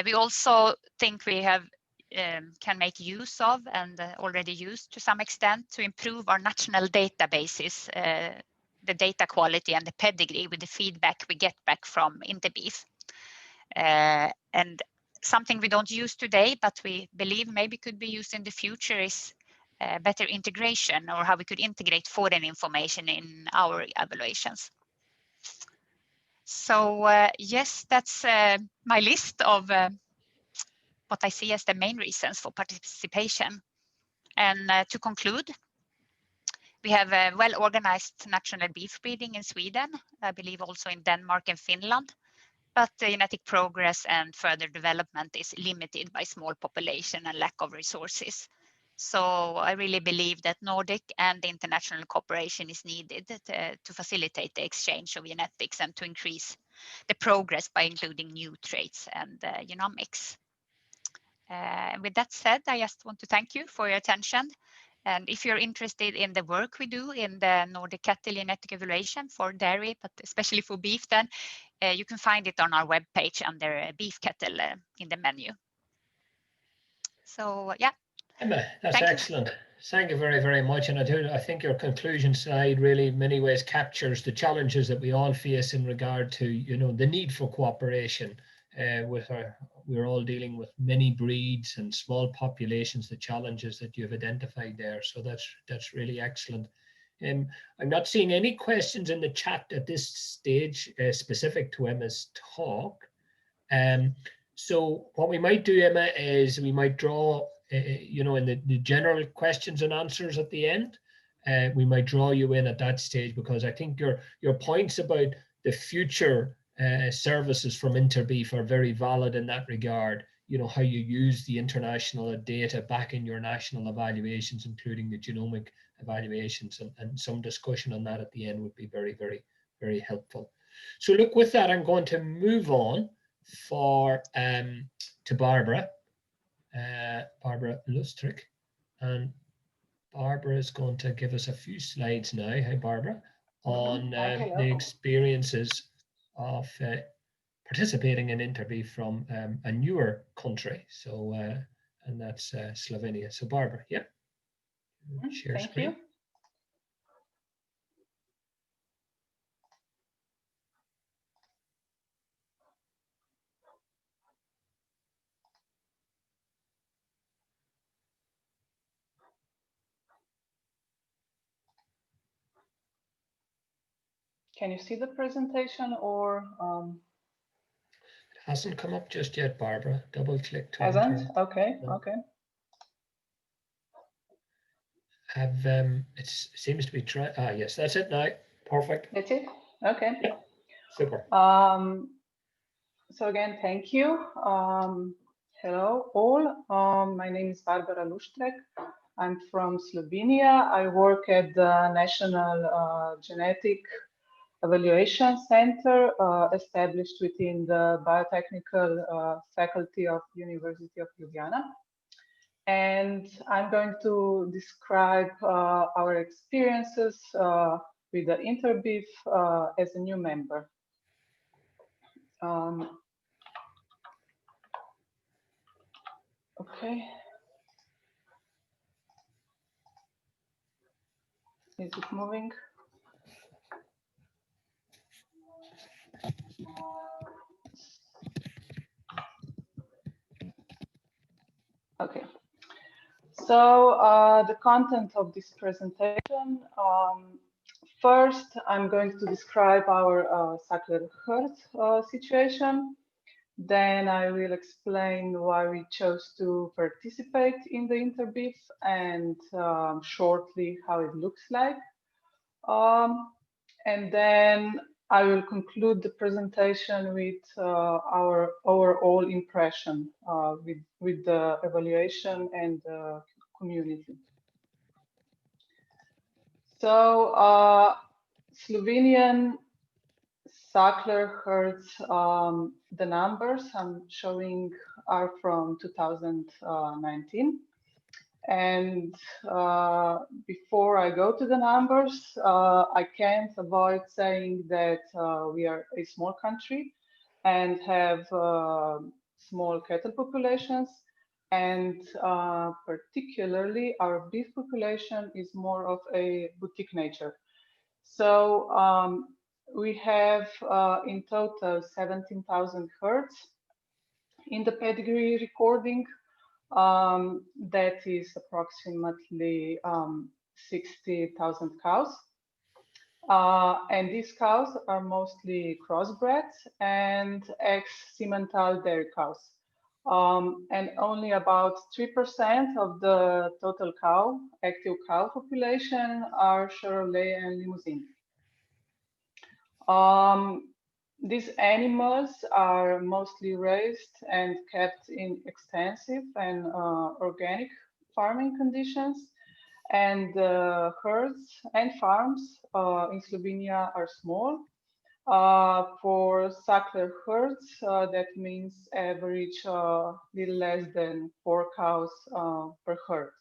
We also think we have can make use of and already used to some extent to improve our national databases, the data quality and the pedigree with the feedback we get back from Interbeef. And something we don't use today, but we believe maybe could be used in the future, is better integration, or how we could integrate foreign information in our evaluations. So yes, that's my list of what I see as the main reasons for participation. And to conclude, we have a well-organized national beef breeding in Sweden, I believe also in Denmark and Finland, but the genetic progress and further development is limited by small population and lack of resources. So I really believe that Nordic and international cooperation is needed to facilitate the exchange of genetics and to increase the progress by including new traits and genomics. With that said, I just want to thank you for your attention. And if you're interested in the work we do in the Nordic cattle genetic evaluation for dairy, but especially for beef, then you can find it on our webpage under beef cattle in the menu. So yeah. Emma, that's excellent. Thank you very, very much. And I think your conclusion slide really in many ways captures the challenges that we all face in regard to, the need for cooperation. We're all dealing with many breeds and small populations, the challenges that you've identified there. So that's really excellent. I'm not seeing any questions in the chat at this stage specific to Emma's talk. So what we might do, Emma, is we might draw, in the general questions and answers at the end, we might draw you in at that stage, because I think your points about the future services from Interbeef are very valid in that regard. How you use the international data back in your national evaluations, including the genomic evaluations, and some discussion on that at the end would be very, very, very helpful. So look, with that, I'm going to move on to Barbara Lustrick, and Barbara is going to give us a few slides now. Hi, Barbara, on the experiences of participating in Interbeef from a newer country. So, and that's Slovenia. So, Barbara, yeah. Share Thank screen. you. Can you see the presentation or? It hasn't come up just yet, Barbara. Double click to Hasn't? enter. Okay, No. okay. Have it seems to be trying. Ah, yes, that's it now. Perfect. That's it? Okay. Yeah, super. So again, thank you. Hello all. My name is Barbara Luštrek. I'm from Slovenia. I work at the National Genetic Evaluation Center established within the Biotechnical Faculty of University of Ljubljana. And I'm going to describe our experiences with the Interbeef as a new member. Okay. Is it moving? Okay. So the content of this presentation. First, I'm going to describe our Sackler herd situation. Then I will explain why we chose to participate in the Interbeef and shortly how it looks like. And then I will conclude the presentation with our overall impression with the evaluation and the community. So Slovenian Sackler herds, the numbers I'm showing are from 2019. And before I go to the numbers, I can't avoid saying that we are a small country and have small cattle populations. And particularly our beef population is more of a boutique nature. So we have in total 17,000 herds in the pedigree recording. That is approximately 60,000 cows. And these cows are mostly crossbred and ex-Simmental dairy cows. And only about 3% of the total active cow population are Charolais and Limousin. These animals are mostly raised and kept in extensive and organic farming conditions, and herds and farms in Slovenia are small. For Sackler herds, that means average little less than 4 cows per herd.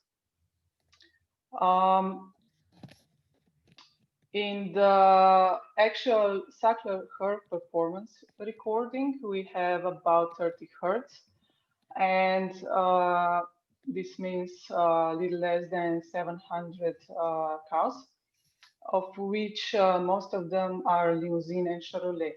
In the actual Sackler herd performance recording, we have about 30 herds, and this means little less than 700 cows, of which most of them are Limousin and Charolais.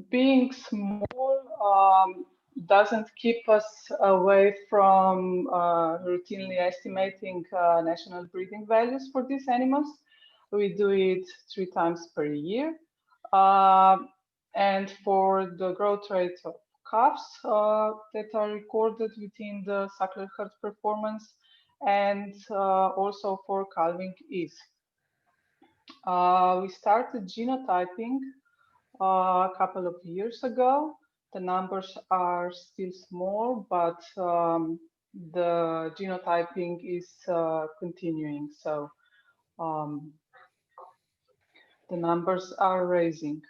Being small doesn't keep us away from routinely estimating national breeding values for these animals. We do it 3 times per year. And for the growth rate of calves that are recorded within the Sackler herd performance, and also for calving ease. We started genotyping a couple of years ago. The numbers are still small, but the genotyping is continuing. So the numbers are rising.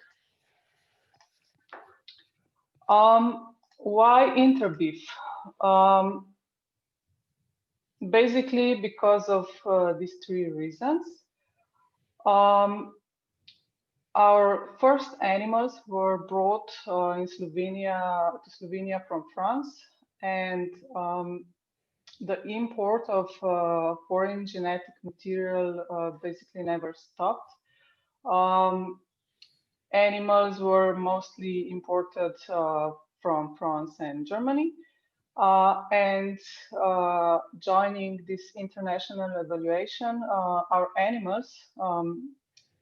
Why Interbeef? Basically because of these 3 reasons. Our first animals were brought in to Slovenia from France, and the import of foreign genetic material basically never stopped. Animals were mostly imported from France and Germany. And joining this international evaluation, our animals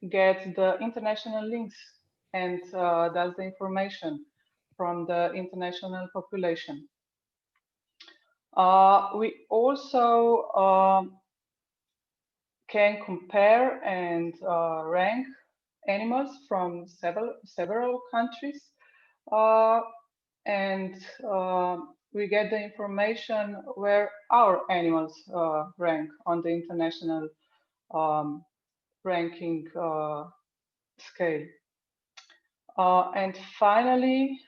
get the international links and that's the information from the international population. We also can compare and rank animals from several countries, and we get the information where our animals rank on the international ranking scale. And finally,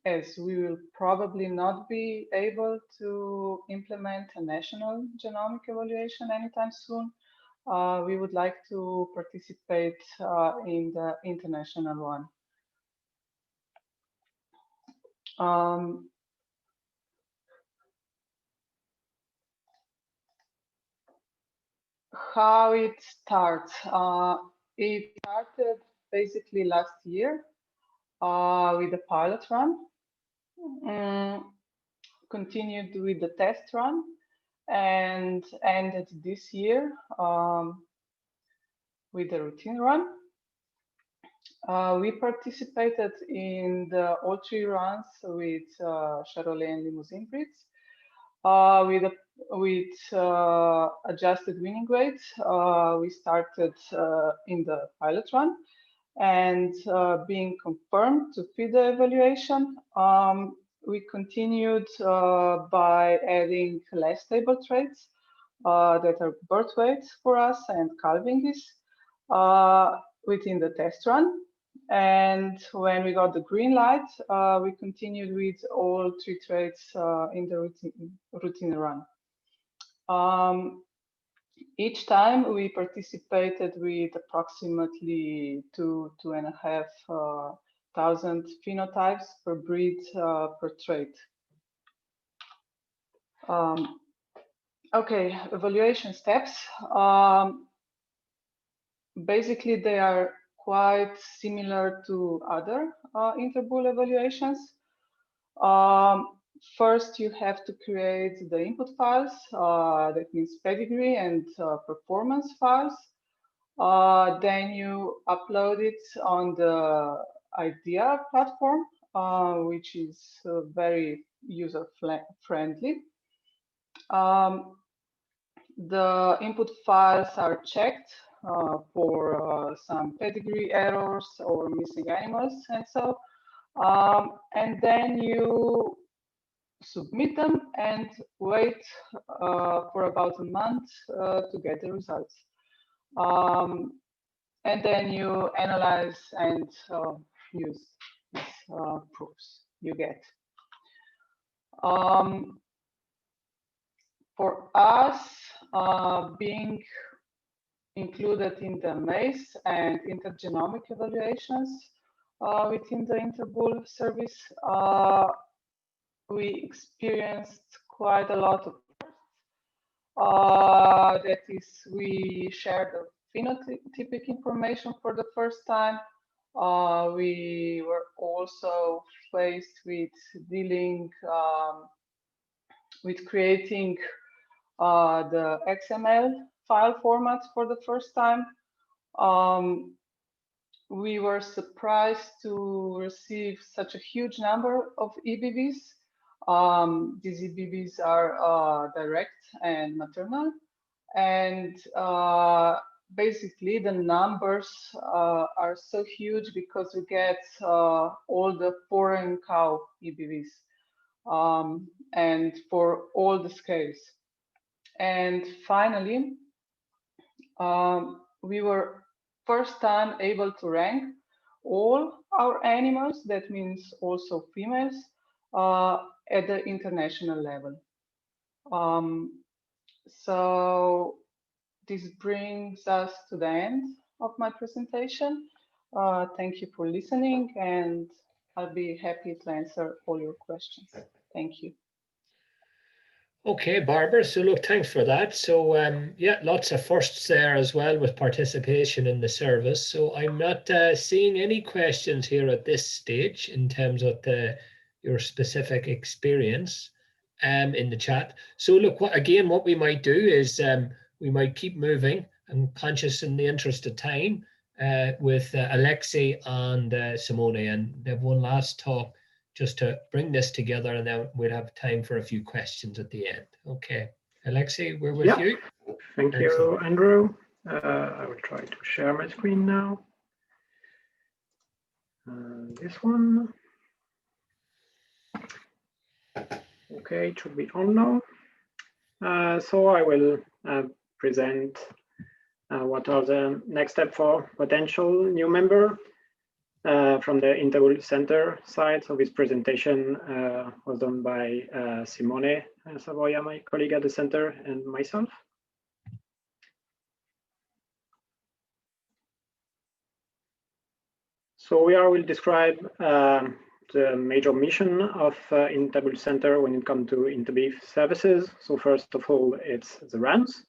as we will probably not be able to implement a national genomic evaluation anytime soon, we would like to participate in the international one. How it starts? It started basically last year with a pilot run, continued with the test run, and ended this year with the routine run. We participated in all 3 runs with Charolais and Limousine breeds. With adjusted winning weights, we started in the pilot run, and being confirmed to feed the evaluation, we continued by adding less stable traits that are birth weights for us and calving is within the test run. And when we got the green light, we continued with all 3 traits in the routine run. Each time we participated with approximately 2,500 phenotypes per breed per trait. Okay, evaluation steps. Basically, they are quite similar to other interbull evaluations. First, you have to create the input files, that means pedigree and performance files. Then you upload it on the IDEA platform, which is very user-friendly. The input files are checked for some pedigree errors or missing animals and so. And then you submit them and wait for about a month to get the results. And then you analyze and use these proofs you get. For us, being included in the MACE and intergenomic evaluations within the Interbull service, we experienced quite a lot of that is, we shared the phenotypic information for the first time. We were also faced with dealing with creating the XML file formats for the first time. We were surprised to receive such a huge number of EBVs. These EBVs are direct and maternal, and basically the numbers are so huge because we get all the foreign cow EBVs, and for all the scales. And finally, we were first time able to rank all our animals, that means also females, at the international level. So this brings us to the end of my presentation. Thank you for listening, and I'll be happy to answer all your questions. Thank you. Okay, Barbara. So look, thanks for that. So yeah, lots of firsts there as well with participation in the service. So I'm not seeing any questions here at this stage in terms of the your specific experience in the chat. So look, what we might do is we might keep moving. I'm conscious in the interest of time with Alexei and Simone, and they have one last talk just to bring this together, and then we'll have time for a few questions at the end. Okay, Alexei, we're with you. Thank you, Andrew. I will try to share my screen now. This one. Okay, it should be on now. So I will present what are the next steps for potential new member from the Interbeef Center side. So this presentation was done by Simone Savoia, my colleague at the center, and myself. So we will describe the major mission of Interbeef Center when it comes to Interbeef services. So first of all, it's the runs.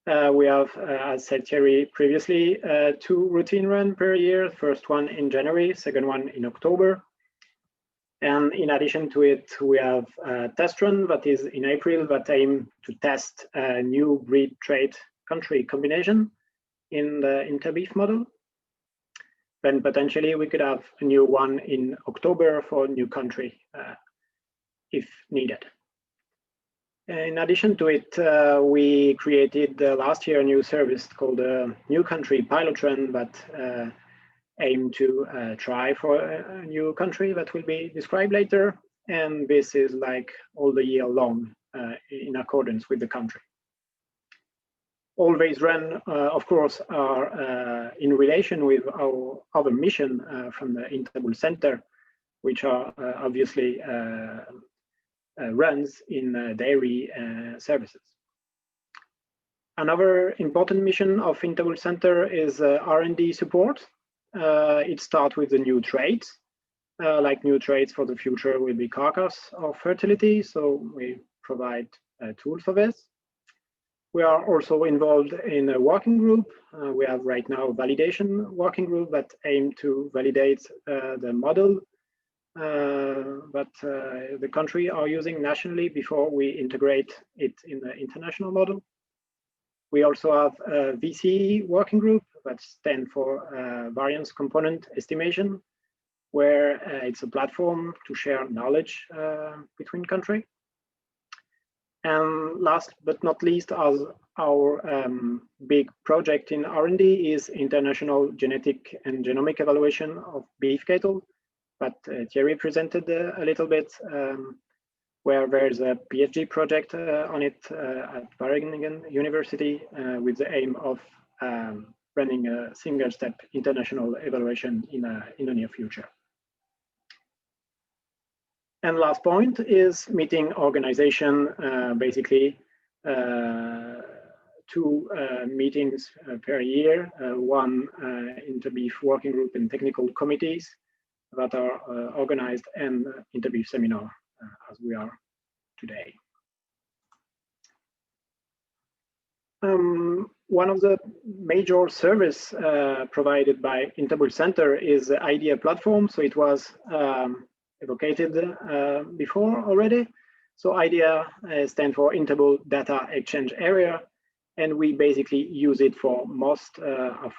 We have, as said Thierry previously, 2 routine runs per year. First one in January, second one in October. And in addition to it, we have a test run that is in April that aim to test a new breed trait country combination in the Interbeef model. Then potentially we could have a new one in October for a new country if needed. In addition to it, we created last year a new service called a New Country Pilot Run that aim to try for a new country that will be described later. And this is like all the year long in accordance with the country. All these runs, of course, are in relation with our other mission from the Interbeef Center, which are obviously runs in dairy services. Another important mission of Interbeef Center is R&D support. It starts with the new traits, like new traits for the future will be carcass or fertility. So we provide tools for this. We are also involved in a working group. We have right now a validation working group that aim to validate the model that the country are using nationally before we integrate it in the international model. We also have a VC working group that stands for Variance Component Estimation, where it's a platform to share knowledge between countries. And last but not least, as our big project in R&D is international genetic and genomic evaluation of beef cattle that Thierry presented a little bit, where there's a PhD project on it at Wageningen University with the aim of running a single-step international evaluation in the near future. And last point is meeting organization, basically 2 meetings per year, one Interbeef working group and technical committees that are organized, and Interbeef seminar as we are today. One of the major service provided by Interbeef Center is the IDEA platform. So it was evocated before already. So IDEA stands for Interbeef Data Exchange Area, and we basically use it for most of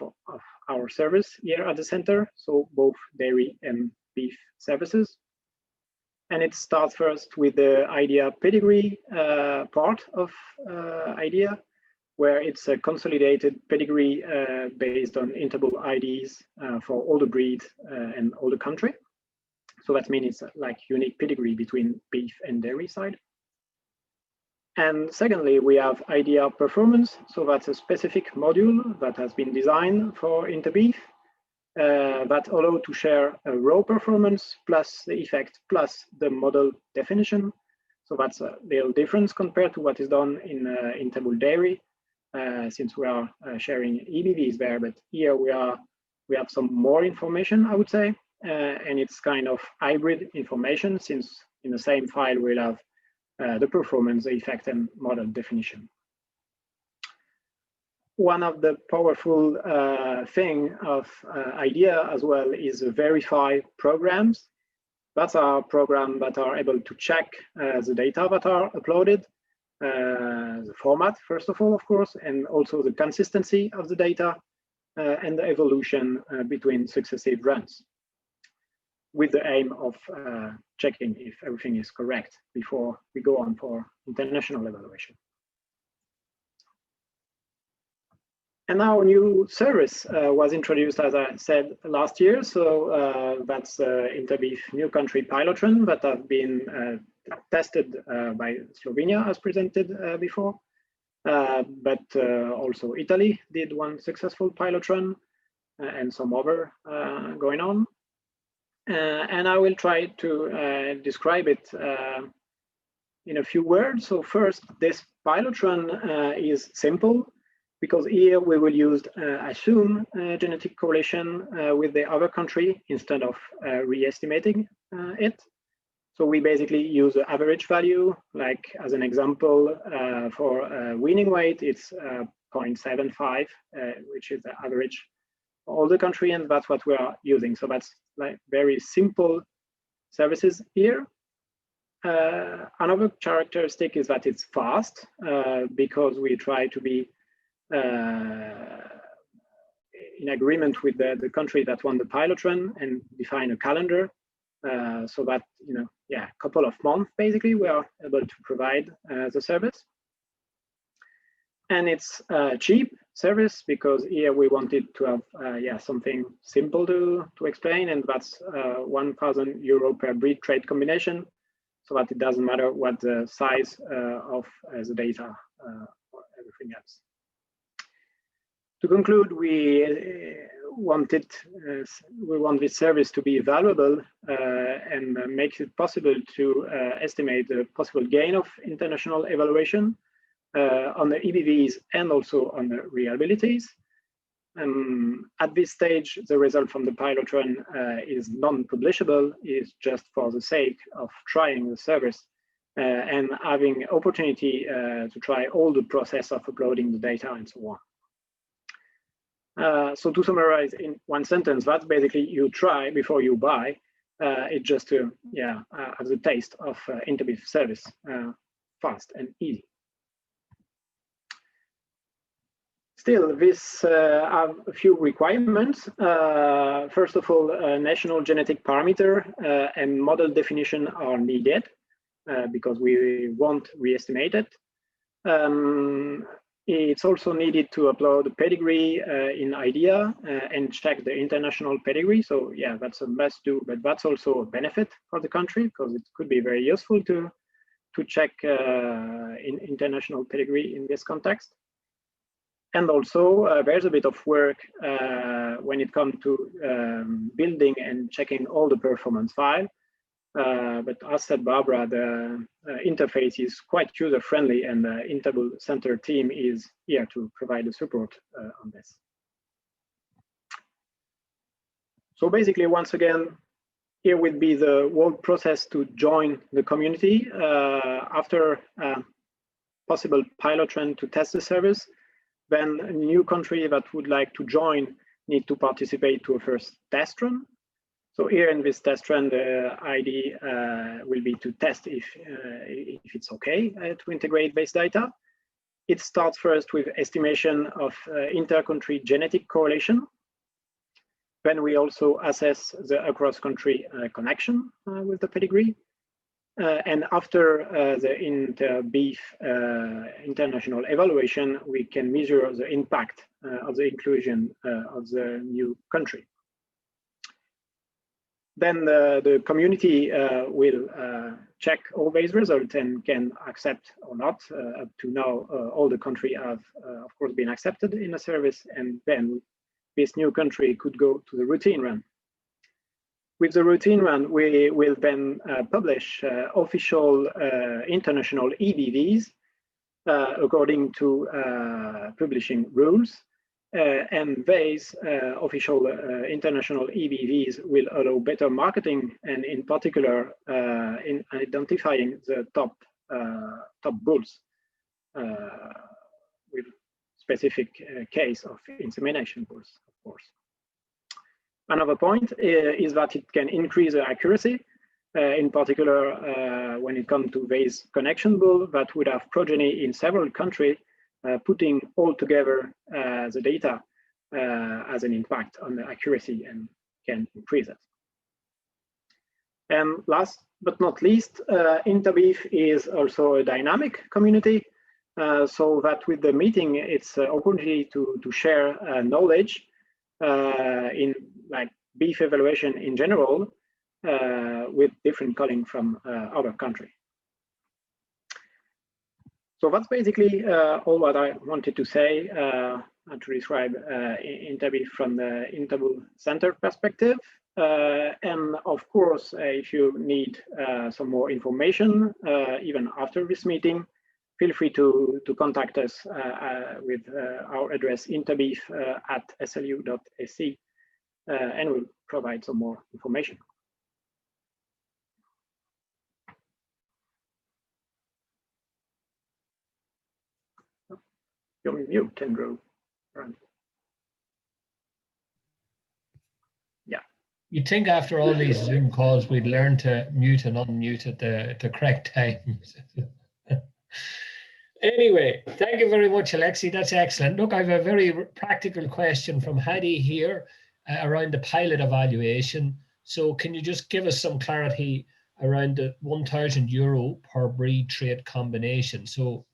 our service here at the center, so both dairy and beef services. And it starts first with the IDEA pedigree part of IDEA, where it's a consolidated pedigree based on Interbeef IDs for all the breeds and all the country. So that means it's like unique pedigree between beef and dairy side. And secondly, we have IDEA performance. So that's a specific module that has been designed for Interbeef that allow to share a raw performance plus the effect plus the model definition. So that's a little difference compared to what is done in Interbeef dairy, since we are sharing EBVs there. But here we have some more information, I would say. And it's kind of hybrid information, since in the same file we'll have the performance, the effect, and model definition. One of the powerful thing of IDEA as well is verify programs. That's our program that are able to check the data that are uploaded, the format, first of all, of course, and also the consistency of the data and the evolution between successive runs, with the aim of checking if everything is correct before we go on for international evaluation. And now a new service was introduced, as I said, last year. So that's Interbeef new country pilot run that have been tested by Slovenia, as presented before. But also Italy did one successful pilot run and some other going on. And I will try to describe it in a few words. So first, this pilot run is simple, because here we will use assume genetic correlation with the other country instead of re-estimating it. So we basically use the average value, like as an example, for winning weight, it's 0.75, which is the average for all the country, and that's what we are using. So that's like very simple services here. Another characteristic is that it's fast, because we try to be in agreement with the country that won the pilot run and define a calendar, so that, you know, yeah, a couple of months basically we are able to provide the service. And it's a cheap service, because here we wanted to have yeah, something simple to explain, and that's €1,000 per breed trait combination, so that it doesn't matter what the size of the data or everything else. To conclude, we want this service to be valuable and make it possible to estimate the possible gain of international evaluation on the EBVs and also on the reliabilities. At this stage, the result from the pilot run is non-publishable, is just for the sake of trying the service and having opportunity to try all the process of uploading the data and so on. So to summarize in one sentence, that's basically you try before you buy. It's just to, yeah, have the taste of Interbeef service, fast and easy. Still, this have a few requirements. First of all, national genetic parameter and model definition are needed because we won't re-estimate it. It's also needed to upload a pedigree in IDEA and check the international pedigree. So yeah, that's a must do, but that's also a benefit for the country, because it could be very useful to check in international pedigree in this context. And also there's a bit of work when it comes to building and checking all the performance file. But as said Barbara, the interface is quite user-friendly, and the Interbeef Center team is here to provide the support on this. So basically, once again, here would be the whole process to join the community after possible pilot run to test the service. Then a new country that would like to join need to participate to a first test run. So here in this test run, the idea will be to test if it's okay to integrate this data. It starts first with estimation of inter-country genetic correlation. Then we also assess the across-country connection with the pedigree. And after the Interbeef international evaluation, we can measure the impact of the inclusion of the new country. Then the community will check all these results and can accept or not. Up to now, all the countries have, of course, been accepted in the service, and then this new country could go to the routine run. With the routine run, we will then publish official international EBVs according to publishing rules. And these official international EBVs will allow better marketing, and in particular in identifying the top bulls with specific case of insemination bulls, of course. Another point is that it can increase the accuracy. in particular when it comes to these connection bull that would have progeny in several countries, putting all together the data has an impact on the accuracy and can increase it. And last but not least, Interbeef is also a dynamic community, so that with the meeting, it's an opportunity to share knowledge in like beef evaluation in general with different colleagues from other countries. So that's basically all what I wanted to say and to describe Interbeef from the Interbeef Center perspective. And of course, if you need some more information, even after this meeting, feel free to contact us with our address interbeef@slu.ac, and we'll provide some more information. You're mute, Andrew. Right. Yeah. You'd think after all these Zoom calls, we'd learn to mute and unmute at the correct times. Anyway, thank you very much, Alexi. That's excellent. Look, I have a very practical question from Hadi here around the pilot evaluation. So can you just give us some clarity around the €1,000 per breed trait combination? So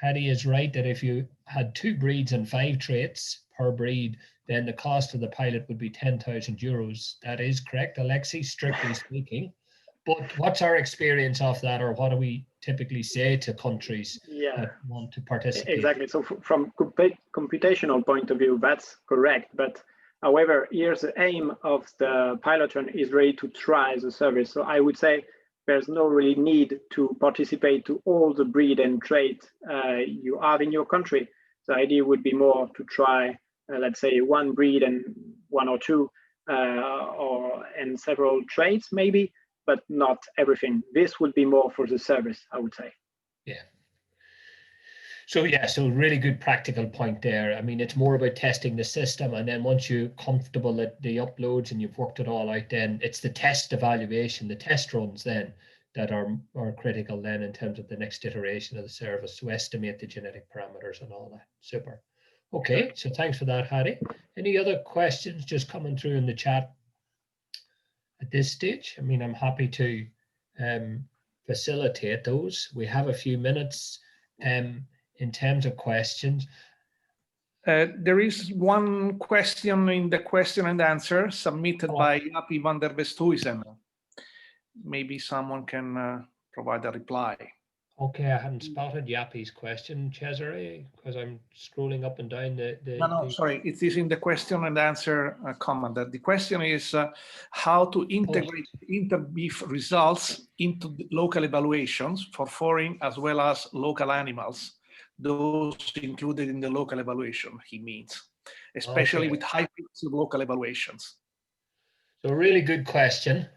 Hadi is right that if you had 2 breeds and 5 traits per breed, then the cost of the pilot would be €10,000. That is correct, Alexi, strictly speaking. But what's our experience of that, or what do we typically say to countries that want to participate? Exactly. So from computational point of view, that's correct. But however, here's the aim of the pilot run is really to try the service. So I would say there's no really need to participate to all the breed and trait you have in your country. The idea would be more to try, let's say, 1 breed and 1 or 2, and several traits maybe, but not everything. This would be more for the service, I would say. Yeah. So really good practical point there. I mean, it's more about testing the system, and then once you're comfortable that the uploads and you've worked it all out, then it's the test evaluation, the test runs then that are critical then in terms of the next iteration of the service to estimate the genetic parameters and all that. Super. Okay, so thanks for that, Hadi. Any other questions just coming through in the chat at this stage? I mean, I'm happy to facilitate those. We have a few minutes in terms of questions. There is one question in the question and answer submitted by Jappy van der Westhuizen. Maybe someone can provide a reply. Okay, I hadn't spotted Jappy's question, Cesare, because I'm scrolling up and down Sorry, it is in the question and answer comment. The question is how to integrate Interbeef results into the local evaluations for foreign as well as local animals, those included in the local evaluation, he means, especially with high frequency of local evaluations. So a really good question.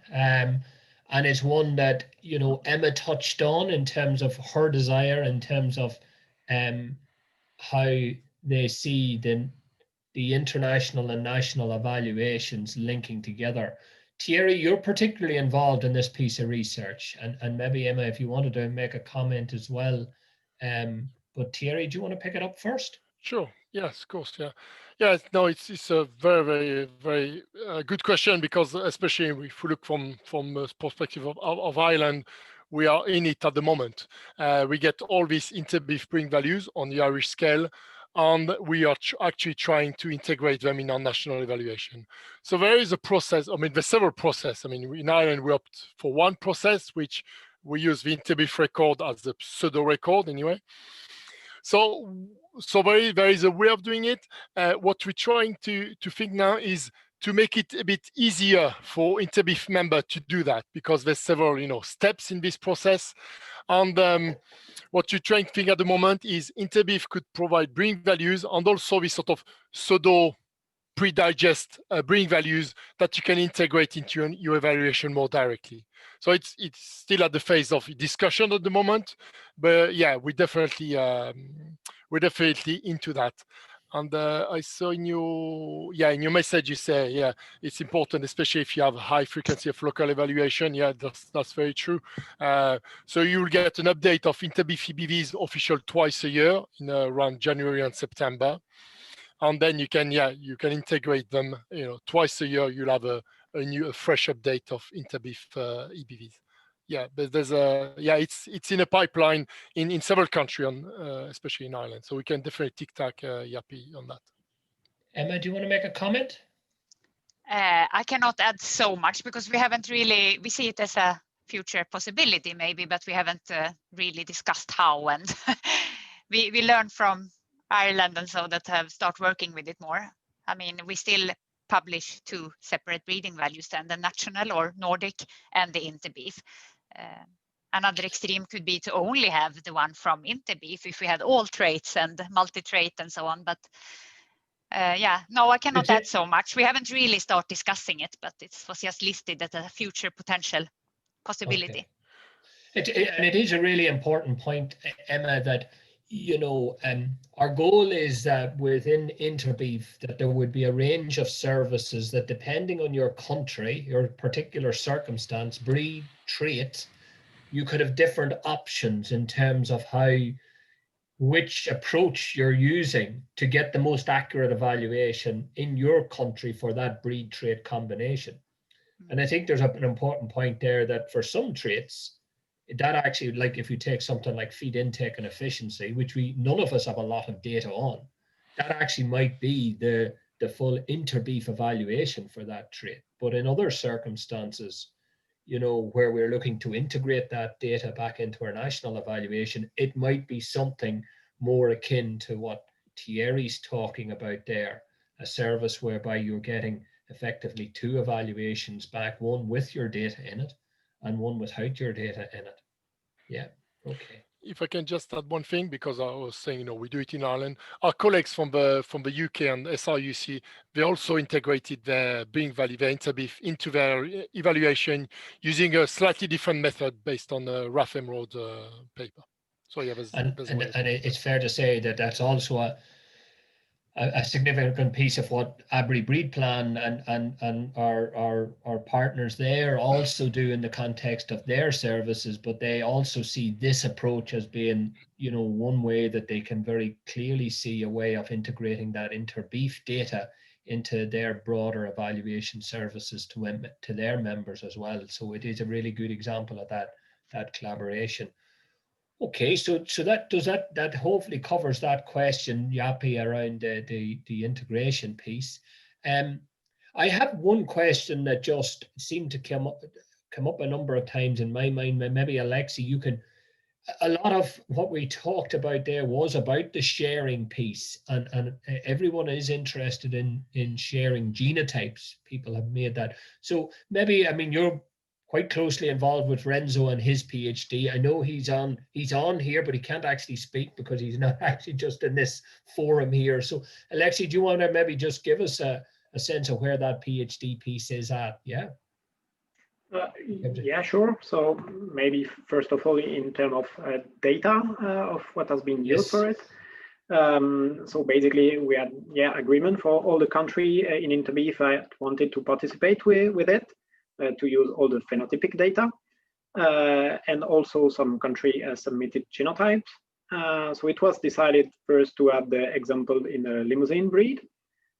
And it's one that, you know, Emma touched on in terms of her desire, in terms of how they see the international and national evaluations linking together. Thierry, you're particularly involved in this piece of research, and maybe Emma, if you wanted to make a comment as well. But Thierry, do you want to pick it up first? Sure. Yes, of course. Yeah. Yeah. No, it's a very, very good question, because especially if we look from the perspective of Ireland, we are in it at the moment. We get all these Interbeef breeding values on the Irish scale, and we are actually trying to integrate them in our national evaluation. So there is a process. I mean, there's several processes. I mean, in Ireland, we opt for one process, which we use the Interbeef record as the pseudo record anyway. So there is a way of doing it. What we're trying to think now is to make it a bit easier for Interbeef member to do that, because there's several, steps in this process. And what you're trying to think at the moment is Interbeef could provide breeding values and also this sort of pseudo pre-digest breeding values that you can integrate into your evaluation more directly. So it's still at the phase of discussion at the moment, but yeah, we're definitely into that. And I saw in your message you say, yeah, it's important, especially if you have a high frequency of local evaluation. Yeah, that's very true. So you'll get an update of Interbeef EBVs official twice a year in around January and September. And then you can integrate them, twice a year. You'll have a fresh update of Interbeef EBVs. Yeah, but there's it's in a pipeline in several countries, especially in Ireland. So we can definitely tic-tac Yapi on that. Emma, do you want to make a comment? I cannot add so much because we see it as a future possibility maybe, but we haven't really discussed how, and we learn from Ireland and so that have started working with it more. I mean, we still publish 2 separate breeding values then, the national or Nordic and the Interbeef. Another extreme could be to only have the one from Interbeef if we had all traits and multi-trait and so on. But no, I cannot add so much. We haven't really started discussing it, but it was just listed as a future potential possibility. Okay. And it is a really important point, Emma, that our goal is that within Interbeef that there would be a range of services that, depending on your country, your particular circumstance, breed, trait, you could have different options in terms of which approach you're using to get the most accurate evaluation in your country for that breed trait combination. And I think there's an important point there that for some traits, that actually, like if you take something like feed intake and efficiency, which none of us have a lot of data on, that actually might be the full Interbeef evaluation for that trait. But in other circumstances, where we're looking to integrate that data back into our national evaluation, it might be something more akin to what Thierry's talking about there, a service whereby you're getting effectively 2 evaluations back, one with your data in it and one without your data in it. Yeah, okay. If I can just add one thing, because I was saying, we do it in Ireland. Our colleagues from the UK and SRUC, they also integrated their breeding value, their Interbeef, into their evaluation using a slightly different method based on the Raf Emerald paper. So yeah, and it's fair to say that that's also a significant piece of what Abri Breed Plan and our partners there also do in the context of their services, but they also see this approach as being, one way that they can very clearly see a way of integrating that Interbeef data into their broader evaluation services to their members as well. So it is a really good example of that collaboration. Okay, so that hopefully covers that question, Yapi, around the integration piece. I have one question that just seemed to come up a number of times in my mind. Maybe Alexi, a lot of what we talked about there was about the sharing piece, and everyone is interested in sharing genotypes. People have made that. So maybe, you're quite closely involved with Renzo and his PhD. I know he's on here, but he can't actually speak because he's not actually just in this forum here. So Alexi, do you want to maybe just give us a sense of where that PhD piece is at? Yeah. Yeah, sure. So maybe first of all, in terms of data of what has been used for it. So basically, we had agreement for all the country in Interbeef that wanted to participate with it. To use all the phenotypic data, and also some country submitted genotypes. So it was decided first to have the example in a limousine breed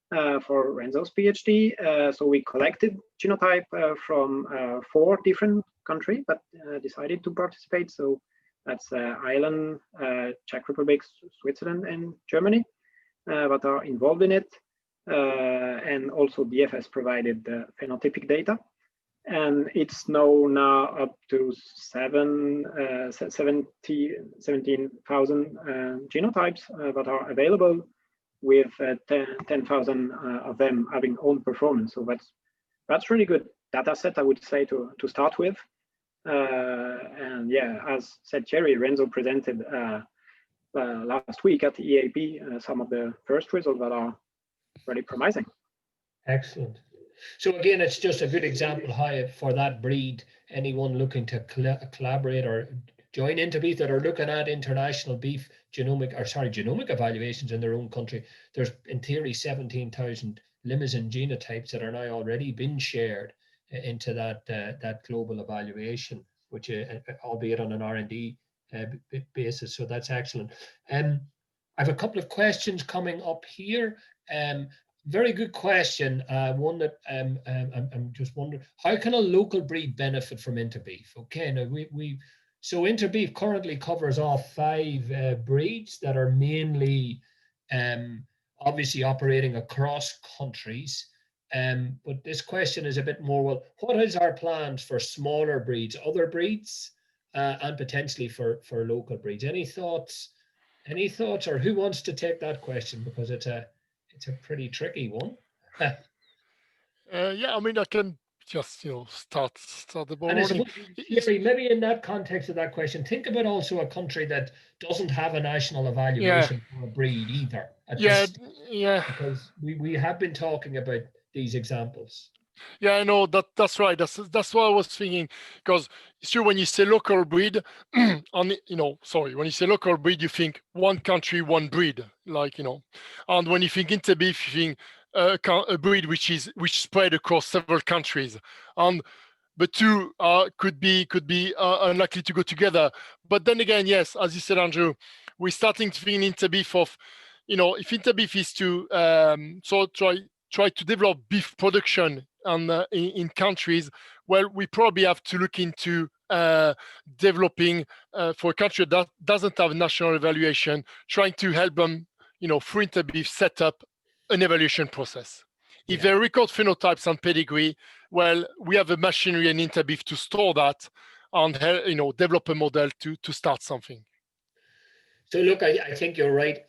for Renzo's PhD. So we collected genotype from 4 different countries that decided to participate. So that's Ireland, Czech Republic, Switzerland, and Germany that are involved in it. And also DFS provided the phenotypic data. And it's now up to 17,000 genotypes that are available, with 10,000 of them having own performance. So that's really good data set, I would say, to start with. And yeah, as said Thierry, Renzo presented last week at the EAP some of the first results that are really promising. Excellent. So again, it's just a good example how for that breed, anyone looking to collaborate or join Interbeef that are looking at international beef genomic evaluations in their own country. There's in theory 17,000 limousine genotypes that are now already been shared into that global evaluation, which albeit on an R&D basis. So that's excellent. I have a couple of questions coming up here. Very good question. One that I'm just wondering, how can a local breed benefit from Interbeef? Okay, now so Interbeef currently covers off 5 breeds that are mainly obviously operating across countries. But this question is a bit more, well, what is our plans for smaller breeds, other breeds, and potentially for local breeds? Any thoughts, or who wants to take that question? Because it's a pretty tricky one. Yeah, I mean, I can just start the ball And I rolling. suppose, Thierry, maybe in that context of that question, think about also a country that doesn't have a national evaluation for a breed either. Because we have been talking about these examples. Yeah, I know that's right. That's what I was thinking. Because sure, when you say local breed, when you say local breed, you think one country, one breed, and when you think Interbeef, you think a breed which spread across several countries, and the two could be unlikely to go together. But then again, yes, as you said, Andrew, we're starting to think in Interbeef of, if Interbeef is to try to develop beef production in countries, well, we probably have to look into developing for a country that doesn't have national evaluation, trying to help them, through Interbeef, set up an evaluation process. If they record phenotypes and pedigree, well, we have a machinery and Interbeef to store that and develop a model to start something. So look, I think you're right.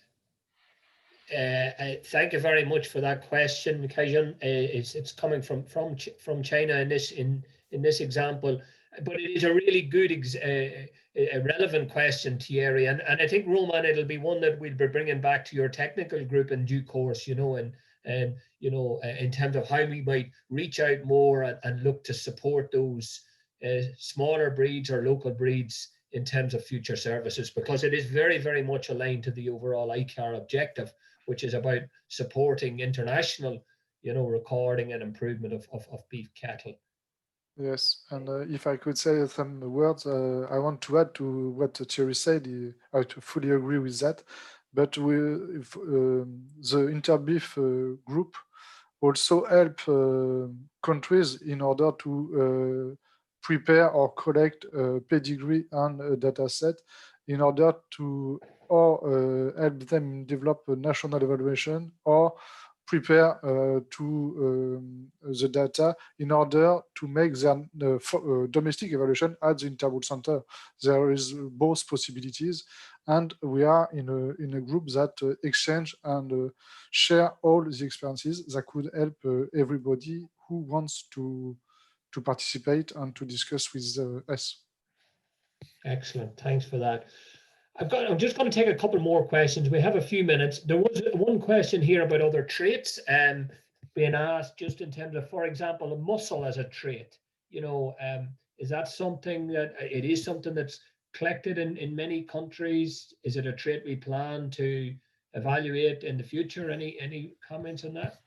Thank you very much for that question, Kaijan. It's coming from China in this example, but it is a really good, a relevant question, Thierry. And I think, Roman, it'll be one that we'll be bringing back to your technical group in due course. In terms of how we might reach out more and look to support those smaller breeds or local breeds in terms of future services, because it is very, very much aligned to the overall ICAR objective, which is about supporting international, recording and improvement of beef cattle. Yes, and if I could say some words, I want to add to what Thierry said. I fully agree with that. But the Interbeef group also help countries in order to prepare or collect pedigree and data set in order to help them develop a national evaluation or prepare the data in order to make their domestic evaluation at the Interbeef Center. There is both possibilities, and we are in a group that exchange and share all the experiences that could help everybody who wants to participate and to discuss with us. Excellent, thanks for that. I'm just going to take a couple more questions. We have a few minutes. There was one question here about other traits being asked, just in terms of, for example, a muscle as a trait. Is that something that's collected in many countries? Is it a trait we plan to evaluate in the future? Any comments on that?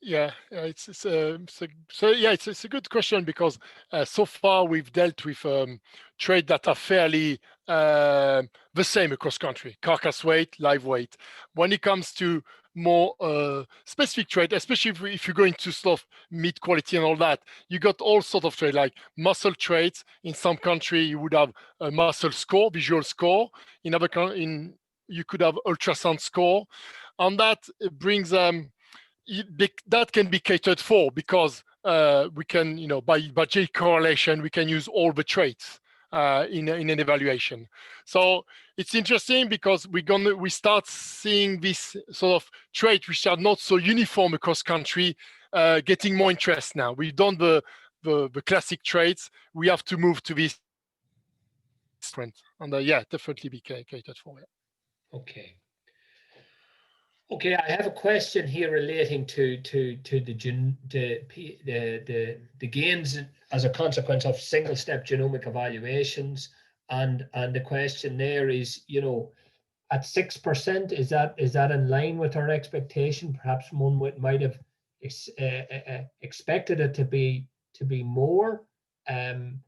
It's a good question, because so far we've dealt with traits that are fairly the same across country: carcass weight, live weight. When it comes to more specific trait, especially if you go into sort of meat quality and all that, you got all sorts of traits, like muscle traits. In some country, you would have a muscle score, visual score. In other you could have ultrasound score, and that brings that can be catered for, because we can, by J correlation, we can use all the traits in an evaluation. So it's interesting, because we start seeing this sort of trait which are not so uniform across country getting more interest now. We've done the classic traits. We have to move to this trend, and definitely be catered for. Okay. Okay, I have a question here relating to the gains as a consequence of single-step genomic evaluations, and the question there is, you know, at 6%, is that in line with our expectation? Perhaps one might have expected it to be more, and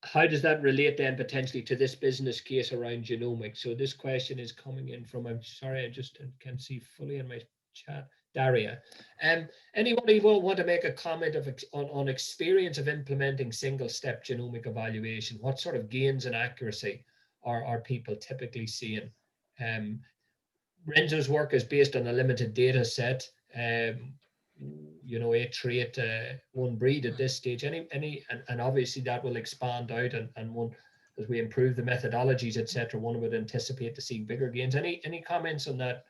how does that relate then potentially to this business case around genomics? So this question is coming in from, I'm sorry, I just can't see fully in my chat, Daria. Anybody will want to make a comment on experience of implementing single-step genomic evaluation? What sort of gains in accuracy are people typically seeing? Renzo's work is based on a limited data set. You know, 8 trait, 1 breed at this stage. And obviously that will expand out, and one, as we improve the methodologies, etc., one would anticipate to see bigger gains. Any comments on that?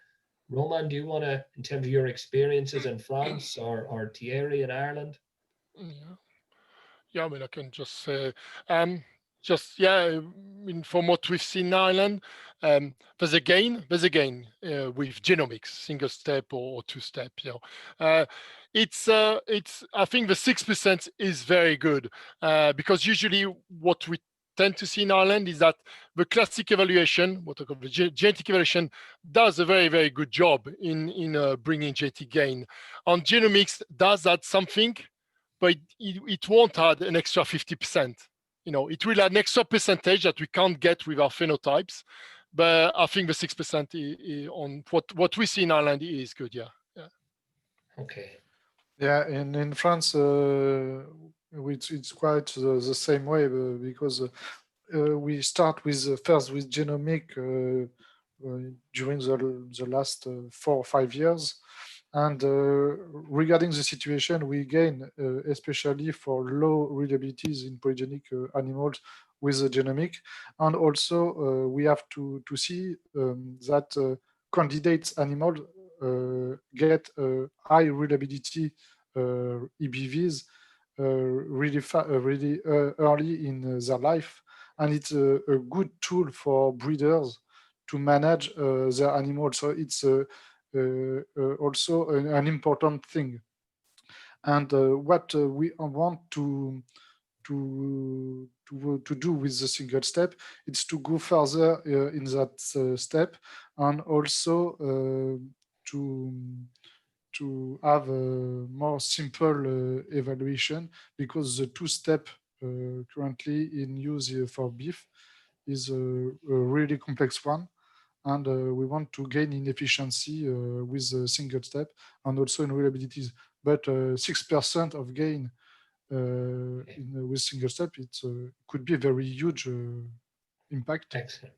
Roman, do you want to, in terms of your experiences in France or Thierry in Ireland? Yeah, I mean, I can just say, I mean, from what we've seen in Ireland, there's a gain with genomics, single step or 2-step. You know, it's I think the 6% is very good, because usually what we tend to see in Ireland is that the classic evaluation, what I call the genetic evaluation, does a very, very good job in bringing genetic gain. On genomics, does add something, but it won't add an extra 50%. You know, it will add an extra percentage that we can't get with our phenotypes. But I think the 6% on what we see in Ireland is good. Yeah. Okay. Yeah, and in France, it's quite the same way, because we start with first with genomic during the last 4 or 5 years. And regarding the situation, we gain, especially for low readabilities in polygenic animals with the genomic. And also we have to see that candidates animals get high readability EBVs really early in their life. And it's a good tool for breeders to manage their animals. So it's also an important thing. And what we want to do with the single step, it's to go further in that step, and also to have a more simple evaluation, because the 2-step currently in use for beef is a really complex one. And we want to gain in efficiency with a single step, and also in reliabilities. But 6% of gain with single step, it could be a very huge impact. Excellent.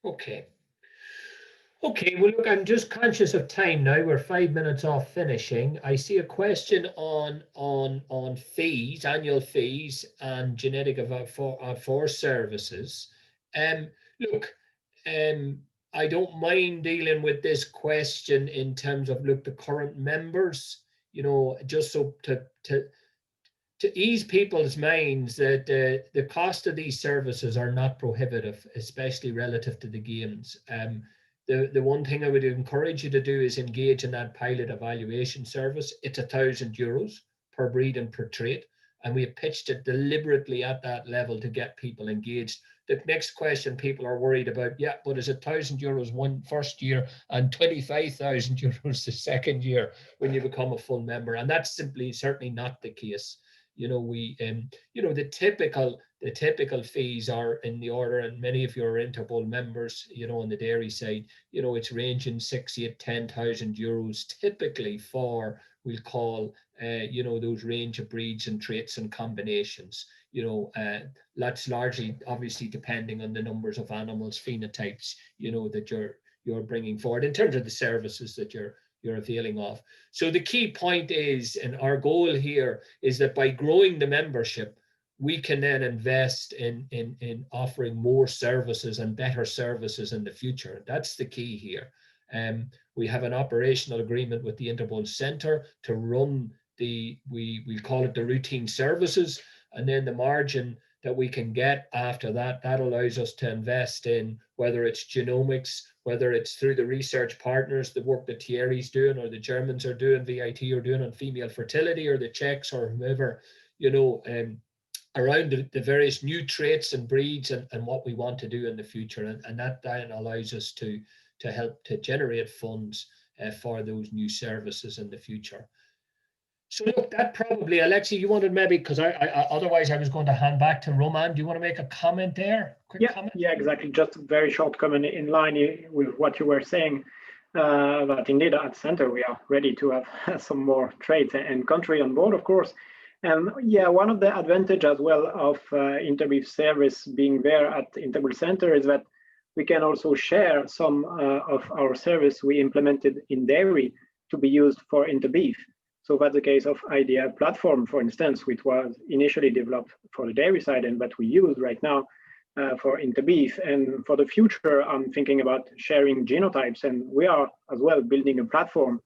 Okay. Okay, well, look, I'm just conscious of time now. We're 5 minutes off finishing. I see a question on fees, annual fees, and genetic for services. Look, I don't mind dealing with this question in terms of, look, the current members, you know, just so to ease people's minds that the cost of these services are not prohibitive, especially relative to the gains. The one thing I would encourage you to do is engage in that pilot evaluation service. It's €1,000 per breed and per trait. And we have pitched it deliberately at that level to get people engaged. The next question people are worried about, yeah, but is it €1,000 one first year and €25,000 the second year when you become a full member? And that's certainly not the case. You know, the typical fees are in the order, and many of your Interpol members, you know, on the dairy side, you know, it's ranging 6,000, 10,000 euros typically for, we'll call, you know, those range of breeds and traits and combinations. You know, that's largely obviously depending on the numbers of animals, phenotypes, you know, that you're bringing forward in terms of the services that you're availing of. So the key point is, and our goal here is that by growing the membership, we can then invest in offering more services and better services in the future. That's the key here. We have an operational agreement with the Interpol Center to run we call it the routine services, and then the margin that we can get after that, that allows us to invest in whether it's genomics, whether it's through the research partners, the work that Thierry's doing or the Germans are doing, VIT are doing on female fertility, or the Czechs or whoever, you know, around the various new traits and breeds and what we want to do in the future. And that then allows us to help to generate funds for those new services in the future. So look, that probably, Alexei, you wanted maybe, because I otherwise I was going to hand back to Roman. Do you want to make a comment there? Quick comment? Yeah, exactly. Just a very short comment in line with what you were saying. But indeed, at Center, we are ready to have some more traits and country on board, of course. And yeah, one of the advantage as well of Interbeef service being there at Interbeef Center is that we can also share some of our service we implemented in dairy to be used for Interbeef. So that's the case of IDEA platform, for instance, which was initially developed for the dairy side and that we use right now for Interbeef. And for the future, I'm thinking about sharing genotypes, and we are as well building a platform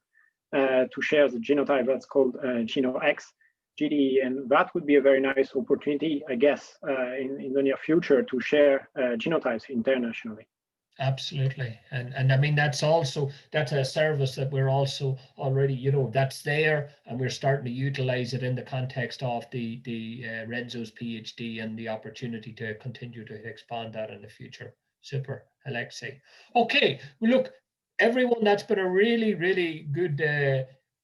to share the genotype that's called GenoX GDE, and that would be a very nice opportunity, I guess, in the near future to share genotypes internationally. Absolutely. And I mean, that's a service that we're also already, you know, that's there, and we're starting to utilize it in the context of the Renzo's PhD and the opportunity to continue to expand that in the future. Super, Alexei. Okay, well, look, everyone, that's been a really, really good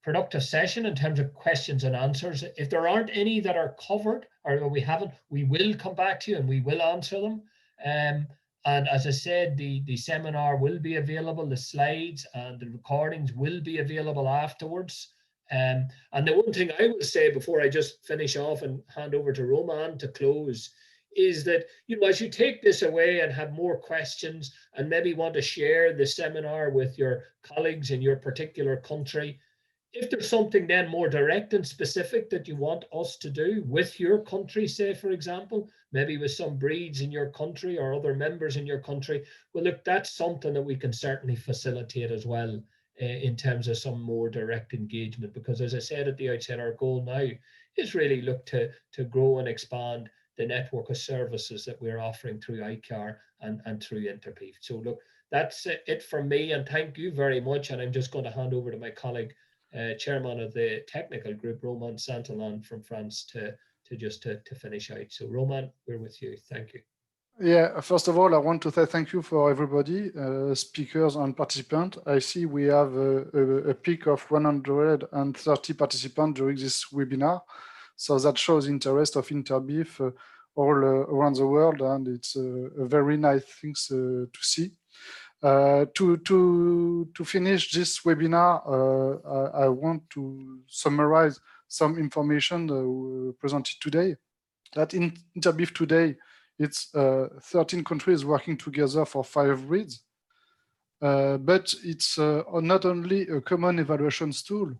productive session in terms of questions and answers. If there aren't any that are covered or we haven't, we will come back to you and we will answer them. And as I said, the seminar will be available, the slides and the recordings will be available afterwards. And the one thing I will say before I just finish off and hand over to Roman to close is that, you know, as you take this away and have more questions and maybe want to share the seminar with your colleagues in your particular country, if there's something then more direct and specific that you want us to do with your country, say, for example, maybe with some breeds in your country or other members in your country, well, look, that's something that we can certainly facilitate as well in terms of some more direct engagement. Because as I said at the outset, our goal now is really look to grow and expand the network of services that we're offering through ICAR and through Interbeef. So look, that's it from me, and thank you very much. And I'm just going to hand over to my colleague, chairman of the technical group, Roman Santalan from France, to finish out. So Roman, we're with you. Thank you. Yeah, first of all, I want to say thank you for everybody, speakers and participants. I see we have a peak of 130 participants during this webinar. So that shows interest of Interbeef all around the world, and it's a very nice thing to see. To finish this webinar, I want to summarize some information presented today. That in Interbeef today, it's 13 countries working together for 5 breeds. But it's not only a common evaluations tool,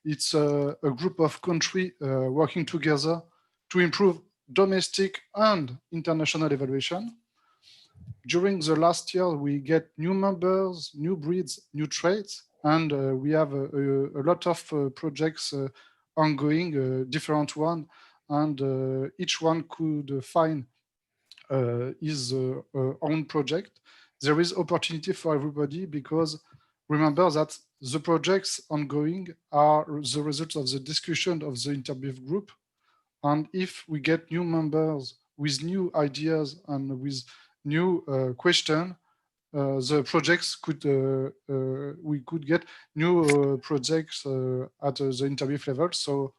it's a group of countries working together to improve domestic and international evaluation. During the last year, we get new members, new breeds, new traits, and we have a lot of projects ongoing, different one, and each one could find his own project. There is opportunity for everybody, because remember that the projects ongoing are the results of the discussion of the Interbeef group. And if we get new members with new ideas and with new question, the projects could we could get new projects at the Interbeef level. So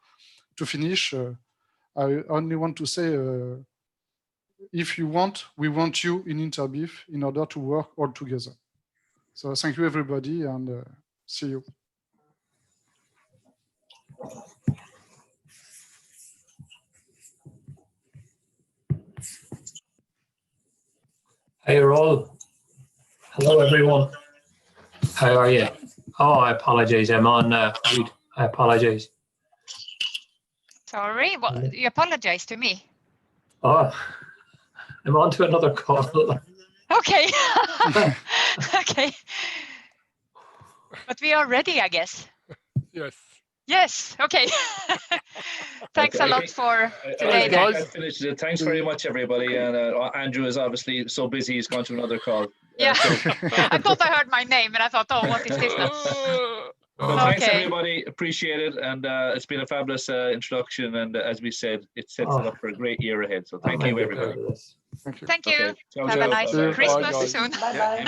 to finish, I only want to say, if you want, we want you in Interbeef in order to work all together. So thank you everybody, and see you. Hi, all. Hello, everyone. How are you? Oh, I apologize. I'm on mute. I apologize. Sorry, what, you apologize to me? Oh, I'm on to another call. Okay. Okay. But we are ready, I guess. Yes. Yes. Okay. Thanks a lot for today. I think that finishes it. Thanks very much, everybody. And Andrew is obviously so busy; he's gone to another call. Yeah. So, I thought I heard my name, and I thought, oh, what is this now? Thanks, everybody. Appreciate it. And it's been a fabulous introduction. And as we said, it sets it up for a great year ahead. So thank you, everybody. Thank you. Thank you. Okay. Ciao, Have a ciao. nice Bye-bye. Christmas Bye, soon. Bye bye.